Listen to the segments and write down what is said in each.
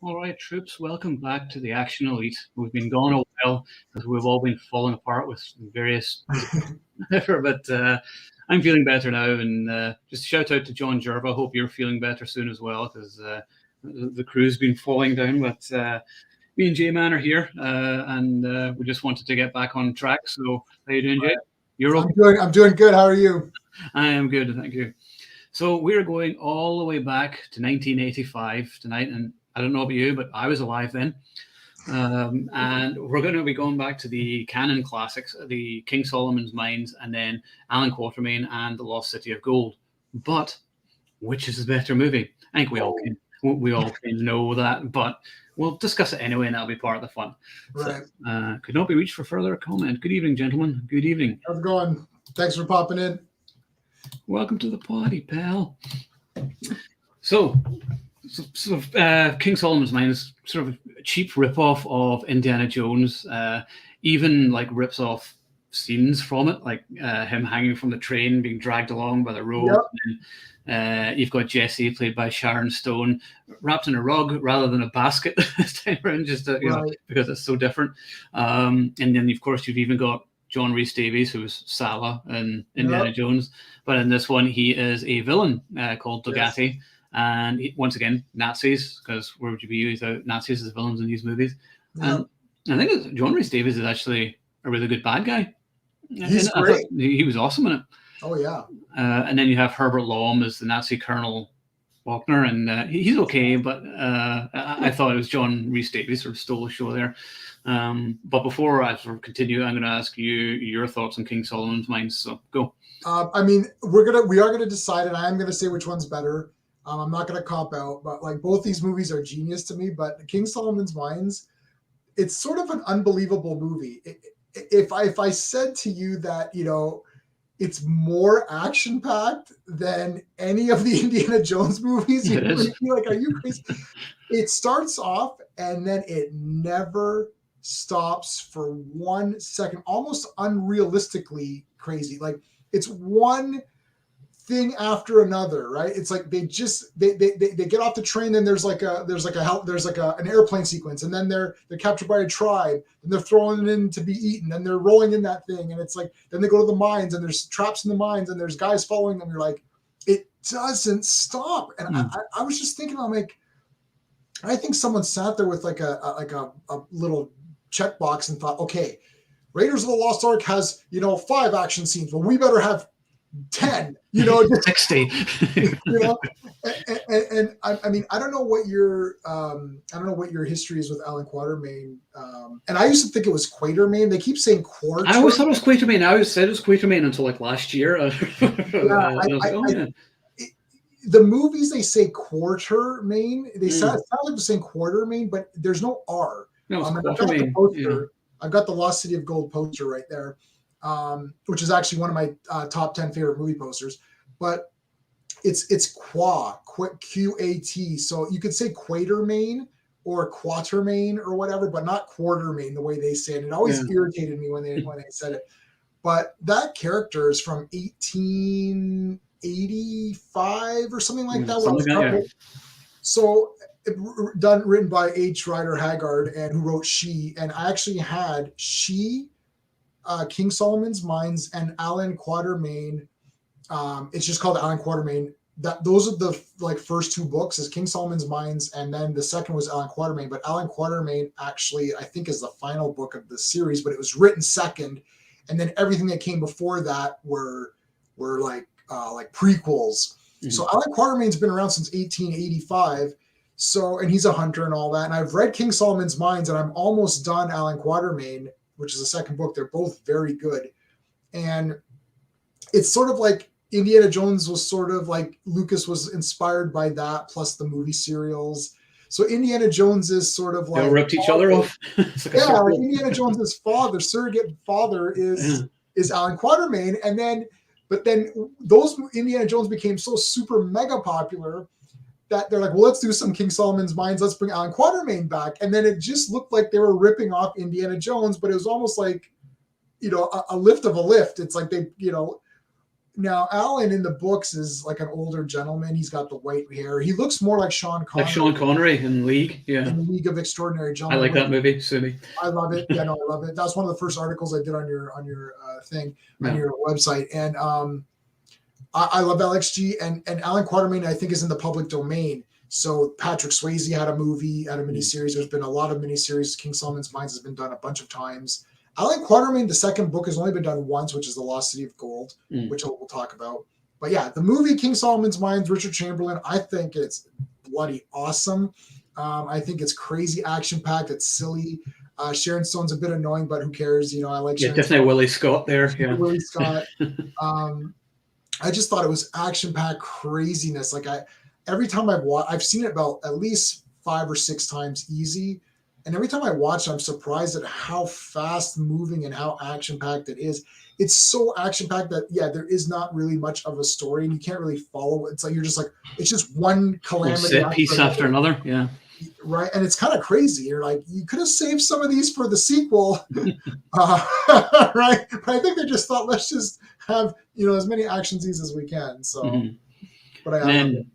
All right, troops, welcome back to the Action Elite. We've been gone a while because we've all been falling apart with various but I'm feeling better now. And just shout out to John Jerva. Hope you're feeling better soon as well, because the crew's been falling down. But me and J-Man are here, and we just wanted to get back on track. So how you doing, Jay? You're okay? I'm doing good. How are you? I am good, thank you. So we're going all the way back to 1985 tonight, and I don't know about you, but I was alive then. And we're going to be going back to the canon classics, the King Solomon's Mines, and then Allan Quatermain and the Lost City of Gold. But which is the better movie? I think we all can know that, but we'll discuss it anyway, and that'll be part of the fun. Right. So, could not be reached for further comment. Good evening, gentlemen. Good evening. How's it going? Thanks for popping in. Welcome to the party, pal. So King Solomon's Mine is sort of a cheap ripoff of Indiana Jones, even like rips off scenes from it, like him hanging from the train, being dragged along by the rope. Yep. And you've got Jessie, played by Sharon Stone, wrapped in a rug rather than a basket this time around, just because it's so different. And then, of course, you've even got John Rhys Davies, who's Sala in Indiana Jones. But in this one, he is a villain called Dogati. Yes. And once again, Nazis, because where would you be without Nazis as villains in these movies? And I think John Rhys Davies is actually a really good bad guy. He's great. He was awesome in it. Oh, yeah. And then you have Herbert Lom as the Nazi Colonel Wagner, and he's okay, but I thought it was John Rhys Davies sort of stole the show there. But before I sort of continue, I'm going to ask you your thoughts on King Solomon's Mines. So go. I mean, we are gonna decide, and I'm gonna say which one's better. I'm not gonna cop out, but like both these movies are genius to me. But King Solomon's Mines, it's sort of an unbelievable movie. If I said to you that it's more action packed than any of the Indiana Jones movies, you would be like, "Are you crazy?" It starts off and then it never stops for 1 second, almost unrealistically crazy. Like it's one thing after another, right? It's like they get off the train, then there's an airplane sequence, and then they're captured by a tribe, and they're thrown in to be eaten, and they're rolling in that thing, and it's like then they go to the mines, and there's traps in the mines, and there's guys following them. You're like, it doesn't stop. And I was just thinking, I'm like, I think someone sat there with like a little checkbox and thought, okay, Raiders of the Lost Ark has 5 action scenes, but we better have 10, 60. And I mean, I don't know what your history is with Allan Quatermain. And I used to think it was Quatermain. They keep saying Quatermain. I always thought it was Quatermain. I always said it was Quatermain until like last year. The movies, they say Quatermain. They sound like they're saying Quatermain, but there's no R. No, it's Quatermain. I've got the Lost City of Gold poster right there, which is actually one of my top 10 favorite movie posters. But it's Q-A-T. So you could say Quatermain or Quatermain or whatever, but not Quatermain the way they say it. It always irritated me when they said it. But that character is from 1885 or something like that. So written by H. Rider Haggard, and who wrote She. And I actually had She, King Solomon's Mines, and Allan Quatermain. It's just called Allan Quatermain. Those are the first 2 books, is King Solomon's Mines, and then the second was Allan Quatermain. But Allan Quatermain actually, I think, is the final book of the series, but it was written second, and then everything that came before that were like prequels. Mm-hmm. So Allan Quatermain's been around since 1885. So, and he's a hunter and all that. And I've read King Solomon's Mines, and I'm almost done Allan Quatermain, which is the second book. They're both very good. And it's sort of like Indiana Jones was sort of like Lucas was inspired by that, plus the movie serials. So Indiana Jones is sort of like... They ripped each other off. like Indiana Jones's surrogate father is Allan Quatermain. But then those Indiana Jones became so super mega popular that they're like, well, let's do some King Solomon's Mines. Let's bring Allan Quatermain back. And then it just looked like they were ripping off Indiana Jones, but it was almost like, a lift of a lift. It's like they, Now, Allan in the books is like an older gentleman. He's got the white hair. He looks more like Sean Connery. Like Sean Connery in League, yeah. In League of Extraordinary Gentlemen. I like that movie, Sumi. I love it. Yeah, no, I love it. That's one of the first articles I did on your thing, on your website. And I love LXG. And Allan Quatermain, I think, is in the public domain. So Patrick Swayze had a movie, had a miniseries. There's been a lot of miniseries. King Solomon's Mines has been done a bunch of times. Allan Quatermain, the second book, has only been done once, which is The Lost City of Gold, which we'll talk about. But yeah, the movie King Solomon's Mines, Richard Chamberlain, I think it's bloody awesome. I think it's crazy action-packed. It's silly. Sharon Stone's a bit annoying, but who cares? You know, I like Sharon definitely Stone. Willie Scott there. Yeah. Willie Scott. I just thought it was action-packed craziness. Like every time I've seen it about at least 5 or 6 times easy. And every time I watch it, I'm surprised at how fast moving and how action-packed it is. It's so action-packed that, yeah, there is not really much of a story and you can't really follow it. It's like, you're just like, it's just one calamity. Piece after another. Yeah. Right. And it's kind of crazy. You're like, you could have saved some of these for the sequel. Right. But I think they just thought, let's just have, as many action scenes as we can. So, but I love it.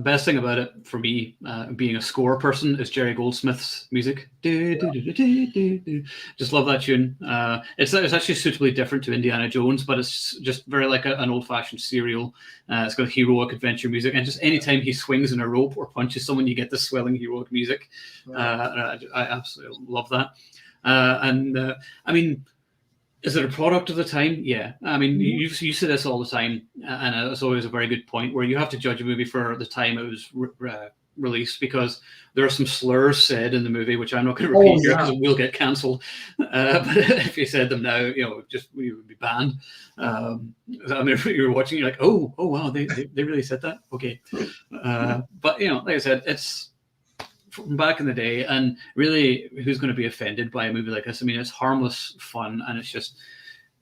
Best thing about it for me, being a score person, is Jerry Goldsmith's music. Just love that tune. It's actually suitably different to Indiana Jones, but it's just very like an old-fashioned serial. It's got heroic adventure music, and just anytime he swings in a rope or punches someone, you get the swelling heroic music. I absolutely love that. I mean, is it a product of the time? Yeah. I mean, you say this all the time, and it's always a very good point where you have to judge a movie for the time it was released, because there are some slurs said in the movie, which I'm not going to repeat here because we'll get cancelled. But if you said them now, we would be banned. I mean, if you were watching, you're like, oh wow, they really said that? Okay. But, like I said, it's from back in the day, and really, who's going to be offended by a movie like this? I mean, it's harmless fun, and it's just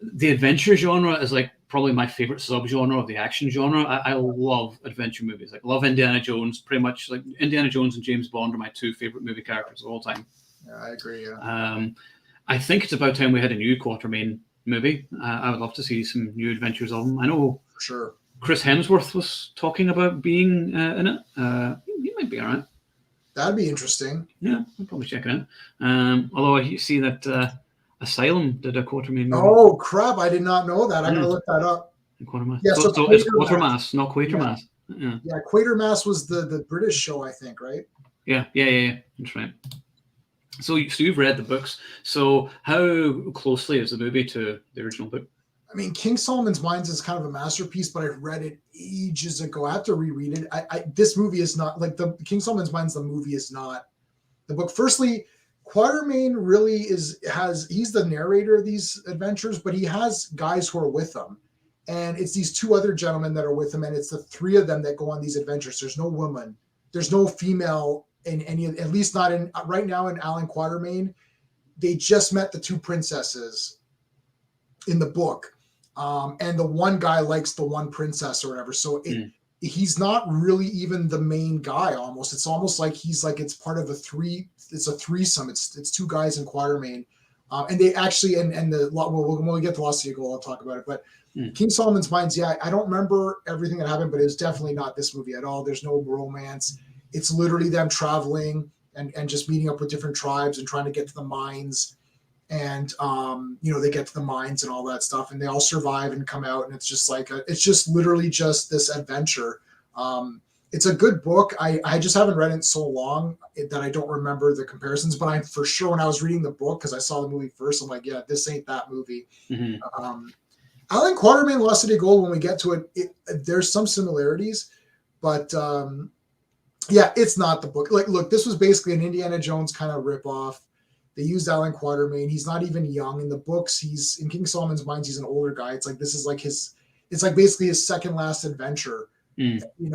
the adventure genre is like probably my favorite subgenre of the action genre. I love adventure movies. Like, love Indiana Jones. Pretty much like Indiana Jones and James Bond are my 2 favorite movie characters of all time. Yeah, I agree. Yeah. I think it's about time we had a new Quatermain movie. I would love to see some new adventures of him. I know for sure Chris Hemsworth was talking about being in it. He might be all right. That'd be interesting. Yeah, I'll probably check it out. Although I see that Asylum did a Quatermain movie. Oh, crap. I did not know that. I'm going to look that up. Quatermass. Yeah, so it's Quatermass, not Quatermass. Yeah, Quatermass was the British show, I think, right? Yeah. That's right. So you've read the books. So how closely is the movie to the original book? I mean, King Solomon's Mines is kind of a masterpiece, but I read it ages ago. I have to reread it. This movie is not like the King Solomon's Mines. The movie is not the book. Firstly, Quatermain really he's the narrator of these adventures, but he has guys who are with him, and it's these 2 other gentlemen that are with him, and it's the 3 of them that go on these adventures. There's no woman, there's no female in any, at least not in right now in Allan Quatermain. They just met the 2 princesses in the book. And the one guy likes the one princess or whatever. So he's not really even the main guy almost. It's almost like it's part of it's a threesome. It's 2 guys in Quatermain. And they actually, when we get to Lost City of Gold, I'll talk about it. But King Solomon's Mines, I don't remember everything that happened, but it was definitely not this movie at all. There's no romance. It's literally them traveling and just meeting up with different tribes and trying to get to the mines. And, they get to the mines and all that stuff, and they all survive and come out. And it's just like, it's just literally just this adventure. It's a good book. I just haven't read it in so long that I don't remember the comparisons, but I'm for sure when I was reading the book, because I saw the movie first, I'm like, yeah, this ain't that movie. Allan Quatermain, Lost City of Gold, when we get to it, there's some similarities, but it's not the book. Like, look, this was basically an Indiana Jones kind of ripoff. They used Allan Quatermain. He's not even young in the books. He's in King Solomon's Mines. He's an older guy. It's like, this is like it's like basically his second last adventure, and in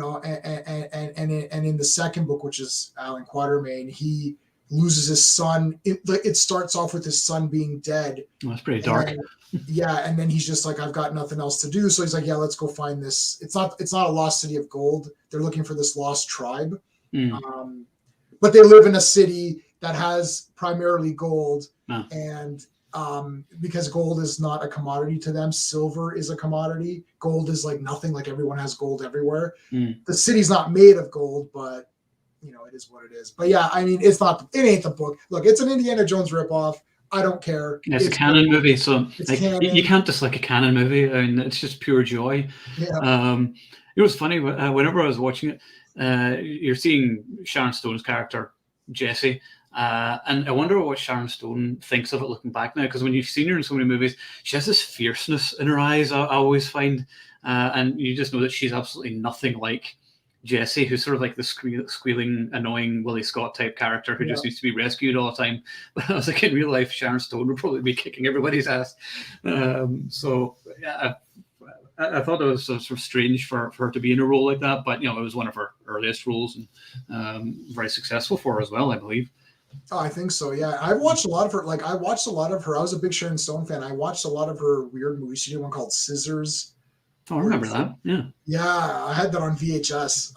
the second book, which is Allan Quatermain, he loses his son. It starts off with his son being dead. Oh, that's pretty dark. And then he's just like, I've got nothing else to do. So he's like, yeah, let's go find this. It's not a lost city of gold. They're looking for this lost tribe. But they live in a city that has primarily gold, and because gold is not a commodity to them. Silver is a commodity. Gold is like nothing. Like everyone has gold everywhere. The city's not made of gold, but you know, it is what it is. But yeah, I mean, it ain't the book. Look, it's an Indiana Jones ripoff. I don't care. It's a canon movie, so like, canon. You can't dislike a canon movie. I mean, it's just pure joy. Yeah. It was funny whenever I was watching it. You're seeing Sharon Stone's character Jessie, and I wonder what Sharon Stone thinks of it looking back now. Because when you've seen her in so many movies, she has this fierceness in her eyes. I always find, and you just know that she's absolutely nothing like Jessie, who's sort of like the squealing, annoying Willie Scott type character who just needs to be rescued all the time. But I was like, in real life, Sharon Stone would probably be kicking everybody's ass. So yeah, I thought it was sort of strange for her to be in a role like that, but you know, it was one of her earliest roles and very successful for her as well, I believe. Oh, I think so. Yeah, I've watched a lot of her. Like, I watched a lot of her. I was a big Sharon Stone fan. I watched a lot of her weird movies. She did one called Scissors. Oh, I remember that. Yeah. Yeah, I had that on VHS.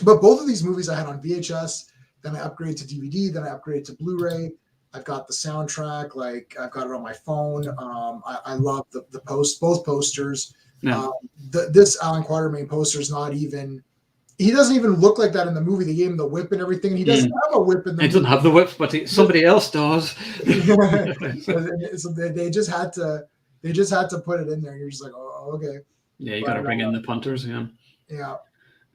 But both of these movies I had on VHS. Then I upgraded to DVD. Then I upgraded to Blu-ray. I've got the soundtrack. Like, I've got it on my phone. I love both posters. Yeah. This Allan Quatermain poster is not even. He doesn't even look like that in the movie. They gave him the whip and everything. And he doesn't have a whip in the movie. He doesn't have the whip, but somebody else does. So they just had to put it in there. You're just like, oh, okay. Yeah, you got to bring in the punters. Yeah. Yeah.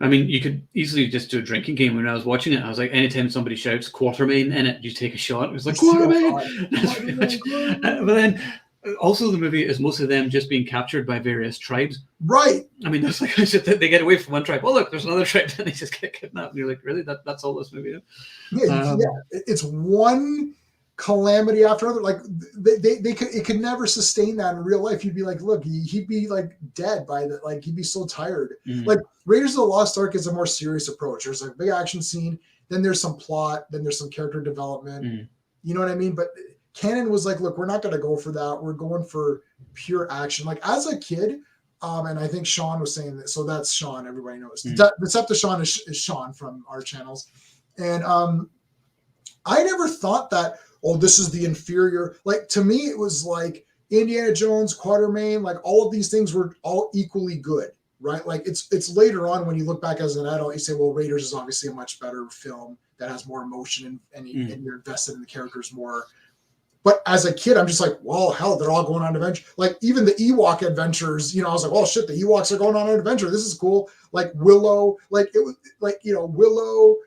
I mean, you could easily just do a drinking game. When I was watching it, I was like, anytime somebody shouts Quatermain in it, you take a shot. It was like, Quatermain! But then also the movie is mostly them just being captured by various tribes. Right. I mean, that's like they get away from one tribe. Oh, look, there's another tribe, and they just get kidnapped. And you're like, really? That's all this movie is? Yeah, it's one calamity after another. Like it could never sustain that in real life. You'd be like, look, he'd be like dead by the, like, he'd be so tired. Like Raiders of the Lost Ark is a more serious approach. There's a big action scene, then there's some plot, then there's some character development. You know what I mean? But Canon was like, look, we're not going to go for that. We're going for pure action. Like, as a kid, and I think Sean was saying that. So that's Sean. Everybody knows. Decepticon is Sean from our channels. And I never thought that, oh, this is the inferior. Like, to me, it was like Indiana Jones, Quatermain, like all of these things were all equally good, right? Like, it's later on when you look back as an adult, you say, well, Raiders is obviously a much better film that has more emotion and you're invested in the characters more. But as a kid, I'm just like, well, hell, they're all going on adventure. Like, even the Ewok adventures, you know, I was like, oh shit, the Ewoks are going on an adventure. This is cool. Like Willow, like it was like, you know, Willow,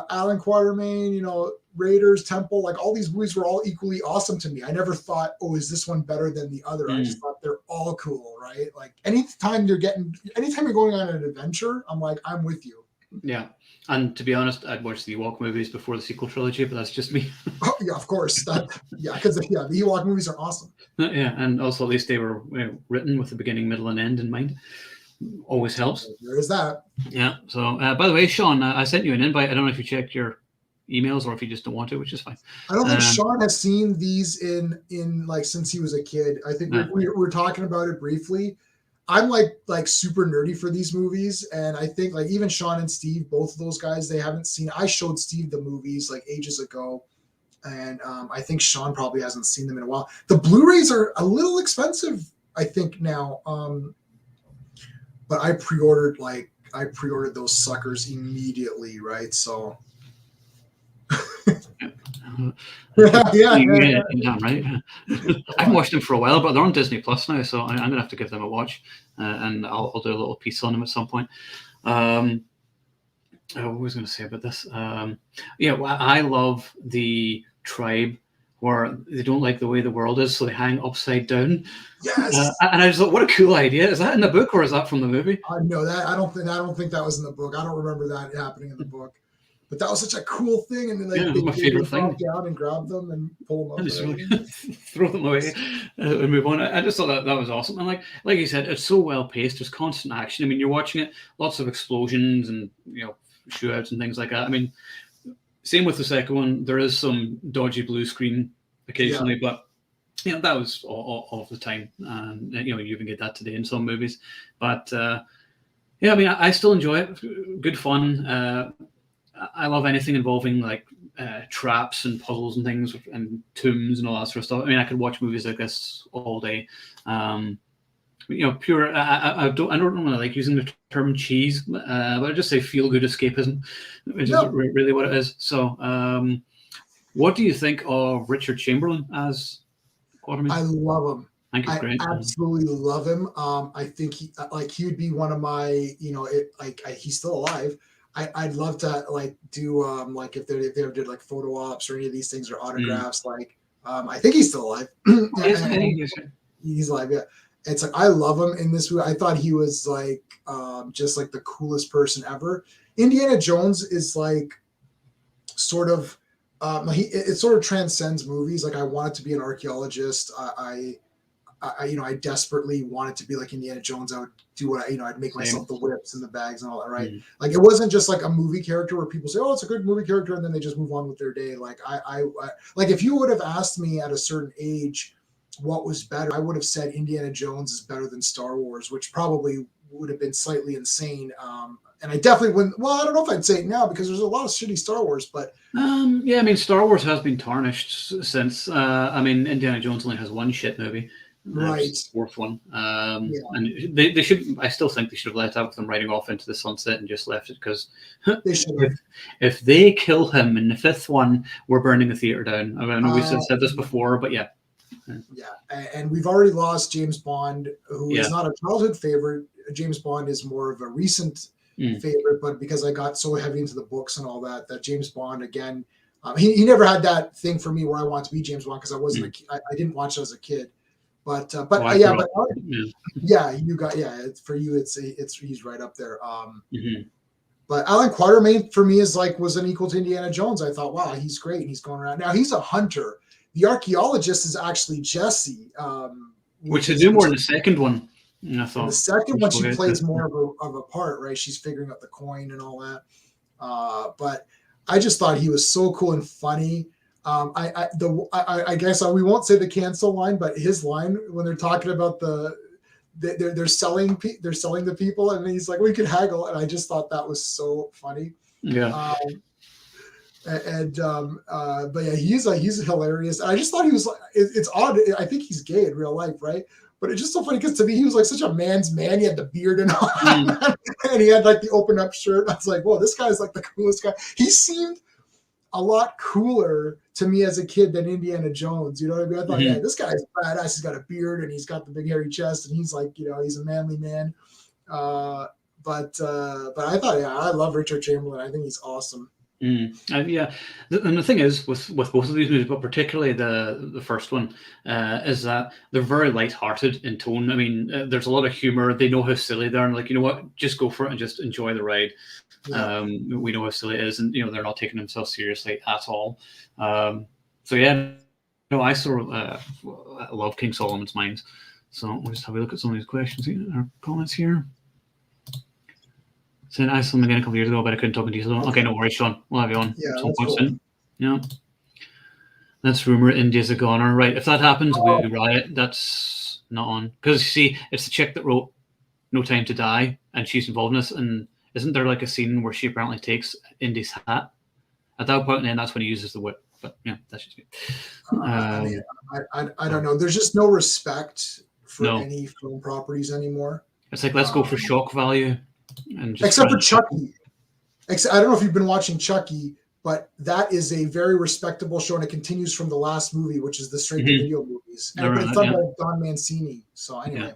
Allan Quatermain, you know, Raiders, Temple, like all these movies were all equally awesome to me. I never thought, oh, is this one better than the other? I just thought they're all cool, right? Like anytime you're going on an adventure, I'm like, I'm with you. Yeah. And to be honest, I'd watched the Ewok movies before the sequel trilogy, but that's just me. Oh, yeah, of course. Because the Ewok movies are awesome. Yeah, and also at least they were written with the beginning, middle, and end in mind. Always helps. There is that. Yeah. So, by the way, Sean, I sent you an invite. I don't know if you checked your emails or if you just don't want to, which is fine. I don't think Sean has seen these in like since he was a kid. I think we're talking about it briefly. I'm like super nerdy for these movies, and I think like even Sean and Steve, both of those guys, they haven't seen. I showed Steve the movies like ages ago, and I think Sean probably hasn't seen them in a while. The Blu-rays are a little expensive, I think now, but I pre-ordered those suckers immediately, right? So. Yeah, right. I haven't watched them for a while, but they're on Disney Plus now, so I'm gonna have to give them a watch, and I'll do a little piece on them at some point. What was I going to say about this? Well, I love the tribe where they don't like the way the world is, so they hang upside down. Yes. And I just thought, what a cool idea! Is that in the book or is that from the movie? No, that I don't think that was in the book. I don't remember that happening in the book. But that was such a cool thing, and then like my favorite thing. Down and grab them and pull them up, and just really throw them away and move on. I just thought that was awesome, and like you said, it's so well paced. There's constant action. I mean, you're watching it, lots of explosions and shootouts and things like that. I mean, same with the second one. There is some dodgy blue screen occasionally, but that was all the time, and you even get that today in some movies. But I mean, I still enjoy it. Good fun. I love anything involving like traps and puzzles and things and tombs and all that sort of stuff. I mean, I could watch movies like this all day. Pure. I don't really like using the term cheese, but I just say feel good escapism, which is really what it is. So, what do you think of Richard Chamberlain as Quatermain? I love him. I think he's great. Absolutely love him. I think he would be one of my, he's still alive. I'd love to do if they ever did like photo ops or any of these things or autographs. I think he's still alive. He's alive. Yeah. It's like I love him in this movie. I thought he was just like the coolest person ever. Indiana Jones is like sort of it sort of transcends movies. Like I wanted to be an archaeologist. I desperately wanted to be like Indiana Jones. I would do what I'd make myself the whips and the bags and all that, right? Like it wasn't just like a movie character where people say, "Oh, it's a good movie character," and then they just move on with their day. Like I like if you would have asked me at a certain age what was better, I would have said Indiana Jones is better than Star Wars, which probably would have been slightly insane. And I definitely wouldn't. Well, I don't know if I'd say it now because there's a lot of shitty Star Wars, but yeah, I mean, Star Wars has been tarnished since. I mean, Indiana Jones only has one shit movie. Right, fourth one. And they should. I still think they should have let out with them riding off into the sunset and just left it because they should have. If they kill him in the fifth one, we're burning the theater down. I know we've said this before, but yeah. Yeah, and we've already lost James Bond, who is not a childhood favorite. James Bond is more of a recent favorite, but because I got so heavy into the books and all that James Bond again, he never had that thing for me where I want to be James Bond because I wasn't I didn't watch it as a kid. But you got for you it's he's right up there. But Allan Quatermain for me was an equal to Indiana Jones. I thought, wow, he's great. He's going around. Now he's a hunter. The archaeologist is actually Jessie, which they do more in the second one. I thought in the second one she plays more of a part, right? She's figuring out the coin and all that. But I just thought he was so cool and funny. I guess we won't say the cancel line, but his line when they're talking about they're selling the people, and he's like, we could haggle, and I just thought that was so funny. Yeah. But yeah, he's hilarious. I just thought he was it's odd. I think he's gay in real life, right? But it's just so funny because to me he was like such a man's man. He had the beard and all that, and he had like the open up shirt. I was like, whoa, this guy's like the coolest guy. He seemed a lot cooler to me as a kid than Indiana Jones. You know what I mean? I thought, yeah, this guy's badass. He's got a beard and he's got the big hairy chest, and he's like, he's a manly man. But I thought, I love Richard Chamberlain. I think he's awesome. And the thing is with both of these movies, but particularly the first one, is that they're very light-hearted in tone. I mean, there's a lot of humor. They know how silly they are, and like, you know what, just go for it and just enjoy the ride. Yeah. We know how silly it is, and they're not taking themselves seriously at all. I sort of love King Solomon's Mines. So we'll just have a look at some of these questions here, or comments here. Saying I saw him again a couple of years ago, but I couldn't talk in detail. Okay, no worries, Sean. We'll have you on. Yeah, that's cool. Yeah. That's rumor India's a goner. Right. If that happens, we riot. That's not on. Because, you see, it's the chick that wrote No Time to Die, and she's involved in this. And isn't there like a scene where she apparently takes Indy's hat? At that point, and then that's when he uses the whip. But, yeah, that's just good. I don't know. There's just no respect for any film properties anymore. It's like, let's go for shock value. Except for Chucky. I don't know if you've been watching Chucky, but that is a very respectable show, and it continues from the last movie, which is the straight-to-video movies. And it's done by Don Mancini. So anyway. Yeah.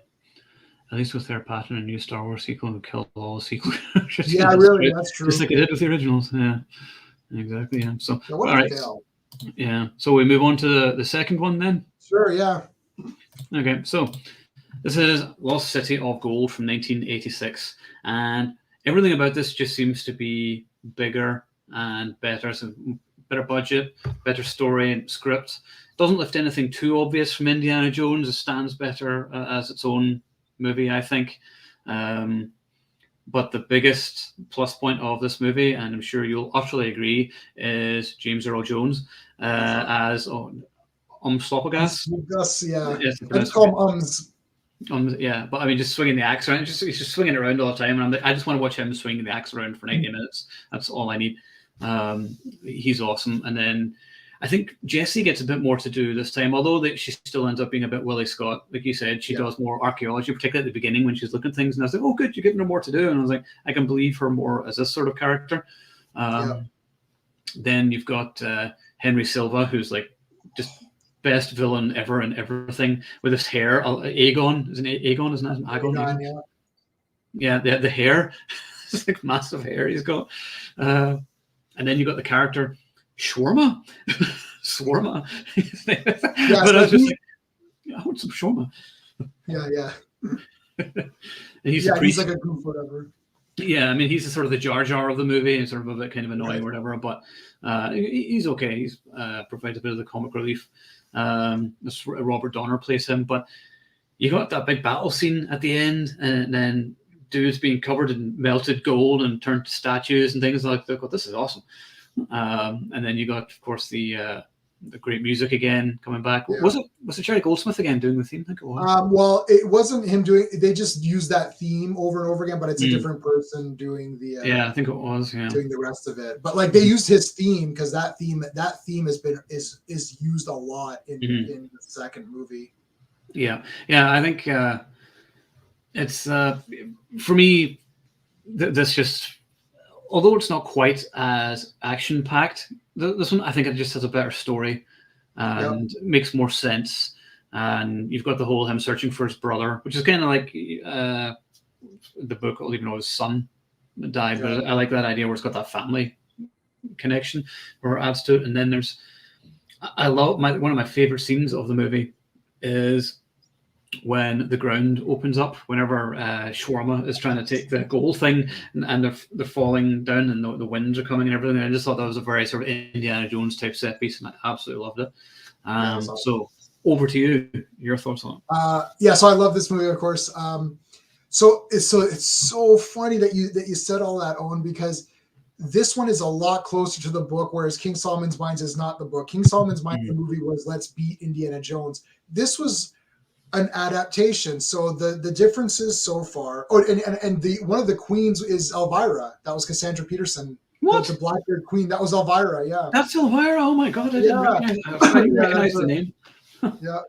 At least with their pattern, a new Star Wars sequel would kill all sequels. Yeah, really, that's true. Just like it did with the originals. Yeah, exactly. Yeah. So, all right. Yeah. So we move on to the second one then? Sure, yeah. Okay, so this is Lost City of Gold from 1986. And everything about this just seems to be bigger and better. So better budget, better story and script. Doesn't lift anything too obvious from Indiana Jones. It stands better as its own movie, I think. But the biggest plus point of this movie, and I'm sure you'll utterly agree, is James Earl Jones as Umslopogast. Yeah. Yes, let's call him Ums. Yeah, but I mean, just swinging the axe around. He's just swinging it around all the time, and I just want to watch him swinging the axe around for 90 minutes. That's all I need. He's awesome. And then I think Jessie gets a bit more to do this time, although she still ends up being a bit Willie Scott. Like you said, she does more archaeology, particularly at the beginning when she's looking at things. And I was like, oh, good, you're giving her more to do. And I was like, I can believe her more as this sort of character. Then you've got Henry Silva, who's like just best villain ever and everything, with his hair. Aegon, isn't it? Aegon, isn't it? Aegon, yeah, the hair. It's like massive hair he's got. And then you got the character shawarma. Shawarma. But I was just like, I want some shawarma. Yeah. And he's like a goof, whatever. Yeah, I mean, he's sort of the Jar Jar of the movie, and sort of a bit kind of annoying or whatever, but he's okay. He's provides a bit of the comic relief. Robert Donner plays him, but you got that big battle scene at the end, and then dudes being covered in melted gold and turned to statues and things like that. This is awesome. And then you got, of course, the great music again coming back. Yeah. Was it Jerry Goldsmith again doing the theme? I think it was. Well, it wasn't him doing. They just used that theme over and over again, but it's a different person doing the. I think it was. Yeah, doing the rest of it, but like they used his theme because that theme is used a lot in the second movie. Yeah. I think it's for me. This just, although it's not quite as action packed. This one, I think it just has a better story and makes more sense. And you've got the whole him searching for his brother, which is kind of like the book, even though his son died. Yeah. But I like that idea where it's got that family connection where it adds to it. And then I love one of my favorite scenes of the movie is when the ground opens up, whenever Shawarma is trying to take the gold thing and they're falling down and the winds are coming and everything. I just thought that was a very sort of Indiana Jones type set piece, and I absolutely loved it. Awesome. So over to you, your thoughts on it. So I love this movie, of course. So it's so funny that you said all that, Owen, because this one is a lot closer to the book, whereas King Solomon's Mines is not the book. King Solomon's Mines, the movie was Let's Beat Indiana Jones. This was an adaptation. So the differences so far. Oh, and the one of the queens is Elvira. That was Cassandra Peterson. What? The Blackbeard Queen. That was Elvira. Yeah. That's Elvira. Oh my God! I didn't recognize the name. Yeah.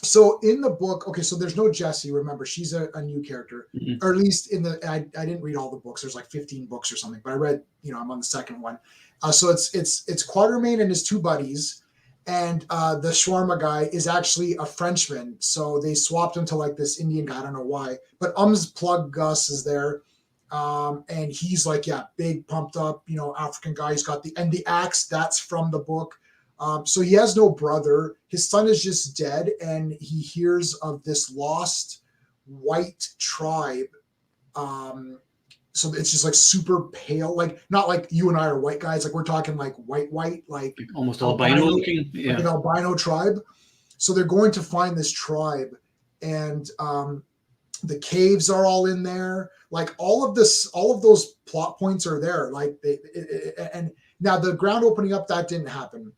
So in the book, okay, so there's no Jessie. Remember, she's a new character, or at least in the. I didn't read all the books. There's like 15 books or something, but I read. I'm on the second one. So it's Quatermain and his two buddies. And the shawarma guy is actually a Frenchman. So they swapped him to like this Indian guy. I don't know why. But Plug Gus is there. And he's like, big, pumped up, African guy. He's got the axe. That's from the book. So he has no brother. His son is just dead. And he hears of this lost white tribe. So it's just like super pale, like not like you and I are white guys. Like we're talking like white, like almost albino looking, like an albino tribe. So they're going to find this tribe, and the caves are all in there. Like all of those plot points are there. Like and now the ground opening up, that didn't happen.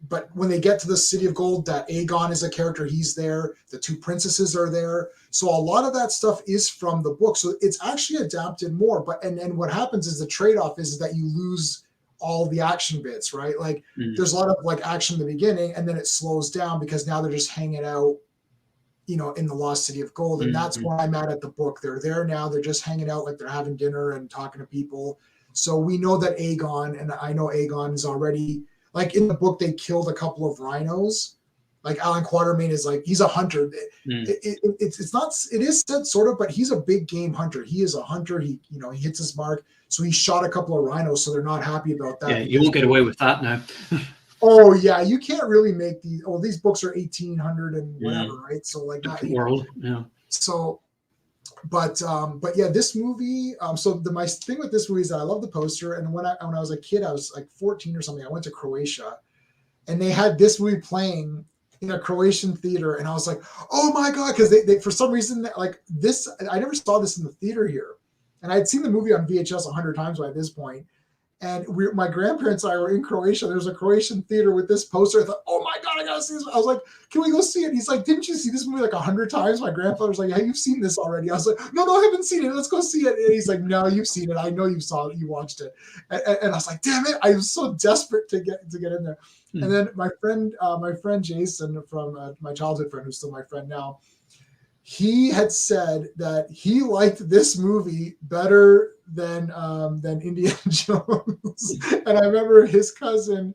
But when they get to the City of Gold, that Aegon is a character. He's there. The two princesses are there. So a lot of that stuff is from the book. So it's actually adapted more. But and what happens is the trade-off is that you lose all the action bits, right? Like there's a lot of like action in the beginning, and then it slows down because now they're just hanging out, in the Lost City of Gold. And that's why I'm at the book. They're there now. They're just hanging out, like they're having dinner and talking to people. So we know that Aegon, and I know Aegon is already. Like in the book, they killed a couple of rhinos. Like Allan Quatermain is like, he's a hunter. It's not, it is sort of, but he's a big game hunter. He is a hunter. He hits his mark. So he shot a couple of rhinos. So they're not happy about that. Yeah, you won't get away with that now. Oh yeah. You can't really make these books are 1800 and whatever, right? So like not world. Yeah. So, but yeah, this movie. So my thing with this movie is that I love the poster. And when I was a kid, I was like 14 or something. I went to Croatia, and they had this movie playing in a Croatian theater, and I was like, oh my God, because they for some reason like this, I never saw this in the theater here, and I had seen the movie on VHS 100 times by this point, And my grandparents and I were in Croatia. There was a Croatian theater with this poster. I thought, oh my God, I gotta see this. I was like, can we go see it? And he's like, didn't you see this movie like 100 times? My grandfather was like, yeah, you've seen this already. I was like, no, I haven't seen it. Let's go see it. And he's like, no, you've seen it. I know you saw it. You watched it. And I was like, damn it. I was so desperate to get in there. Mm-hmm. And then my friend Jason from my childhood friend, who's still my friend now, he had said that he liked this movie better than Indiana Jones. And I remember his cousin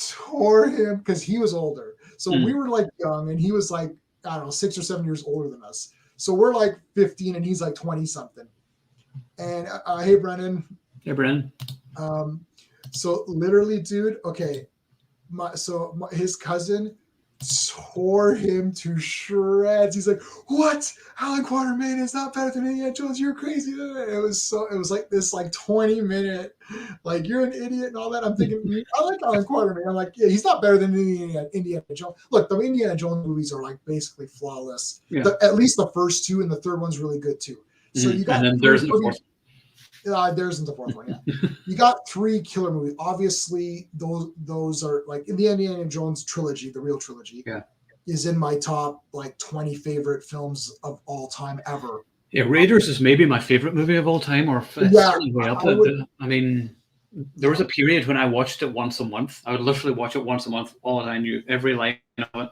tore him because he was older. So we were like young, and he was like, I don't know, 6 or 7 years older than us. So we're like 15 and he's like 20 something. And hey, Brennan. Hey, Brennan. So literally, dude, okay. His cousin tore him to shreds. He's like, what? Allan Quatermain is not better than Indiana Jones. You're crazy. It was like this like 20-minute, like, you're an idiot and all that. I'm thinking, I like Allan Quatermain. I'm like, yeah, he's not better than Indiana Jones. Look, the Indiana Jones movies are like basically flawless. Yeah. At least the first two, and the third one's really good too. So you got, and then there's the fourth. There isn't the fourth one. Yeah, you got 3 killer movies. Obviously, those are like in the Indiana Jones trilogy, the real trilogy. Yeah, is in my top like 20 favorite films of all time ever. Yeah, Raiders is maybe my favorite movie of all time, or way up. I mean, there was a period when I watched it once a month. I would literally watch it once a month. All that I knew, every line of it.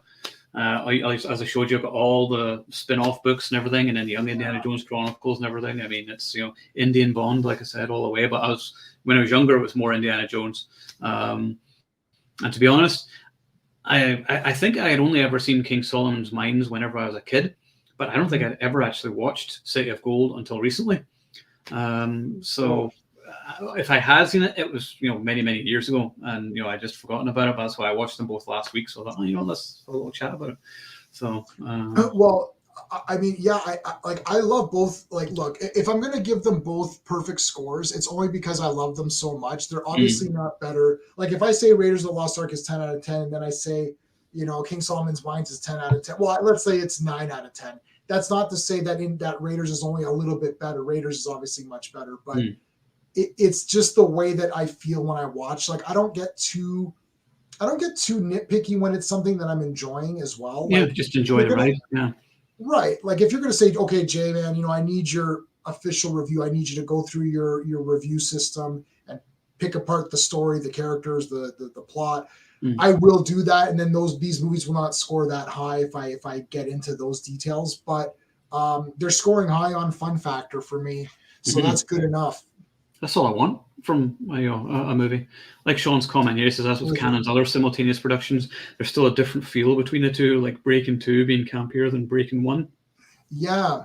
As I showed you, I've got all the spin-off books and everything, and then the Young Indiana Jones Chronicles and everything. I mean, it's, Indian Bond, like I said, all the way. But when I was younger, it was more Indiana Jones. And to be honest, I think I had only ever seen King Solomon's Mines whenever I was a kid, but I don't think I'd ever actually watched City of Gold until recently. If I had seen it, it was many years ago, and I just forgotten about it. But that's why I watched them both last week. So I thought, let's have a little chat about it. So well, I mean, yeah, I love both. Like, look, if I'm gonna give them both perfect scores, it's only because I love them so much. They're obviously not better. Like, if I say Raiders of the Lost Ark is 10 out of 10, and then I say King Solomon's Mines is 10 out of 10. Well, let's say it's 9 out of 10. That's not to say that Raiders is only a little bit better. Raiders is obviously much better, but it's just the way that I feel when I watch. Like, I don't get too nitpicky when it's something that I'm enjoying as well. Yeah, like, just enjoy it, right? Yeah. Right. Like, if you're going to say, okay, Jay, man, I need your official review. I need you to go through your review system and pick apart the story, the characters, the plot. I will do that. And then these movies will not score that high if I get into those details, but they're scoring high on fun factor for me. So that's good enough. That's all I want from a movie. Like Sean's comment here, he says that's with Cannon's other simultaneous productions. There's still a different feel between the two, like Breaking 2 being campier than Breaking 1. Yeah.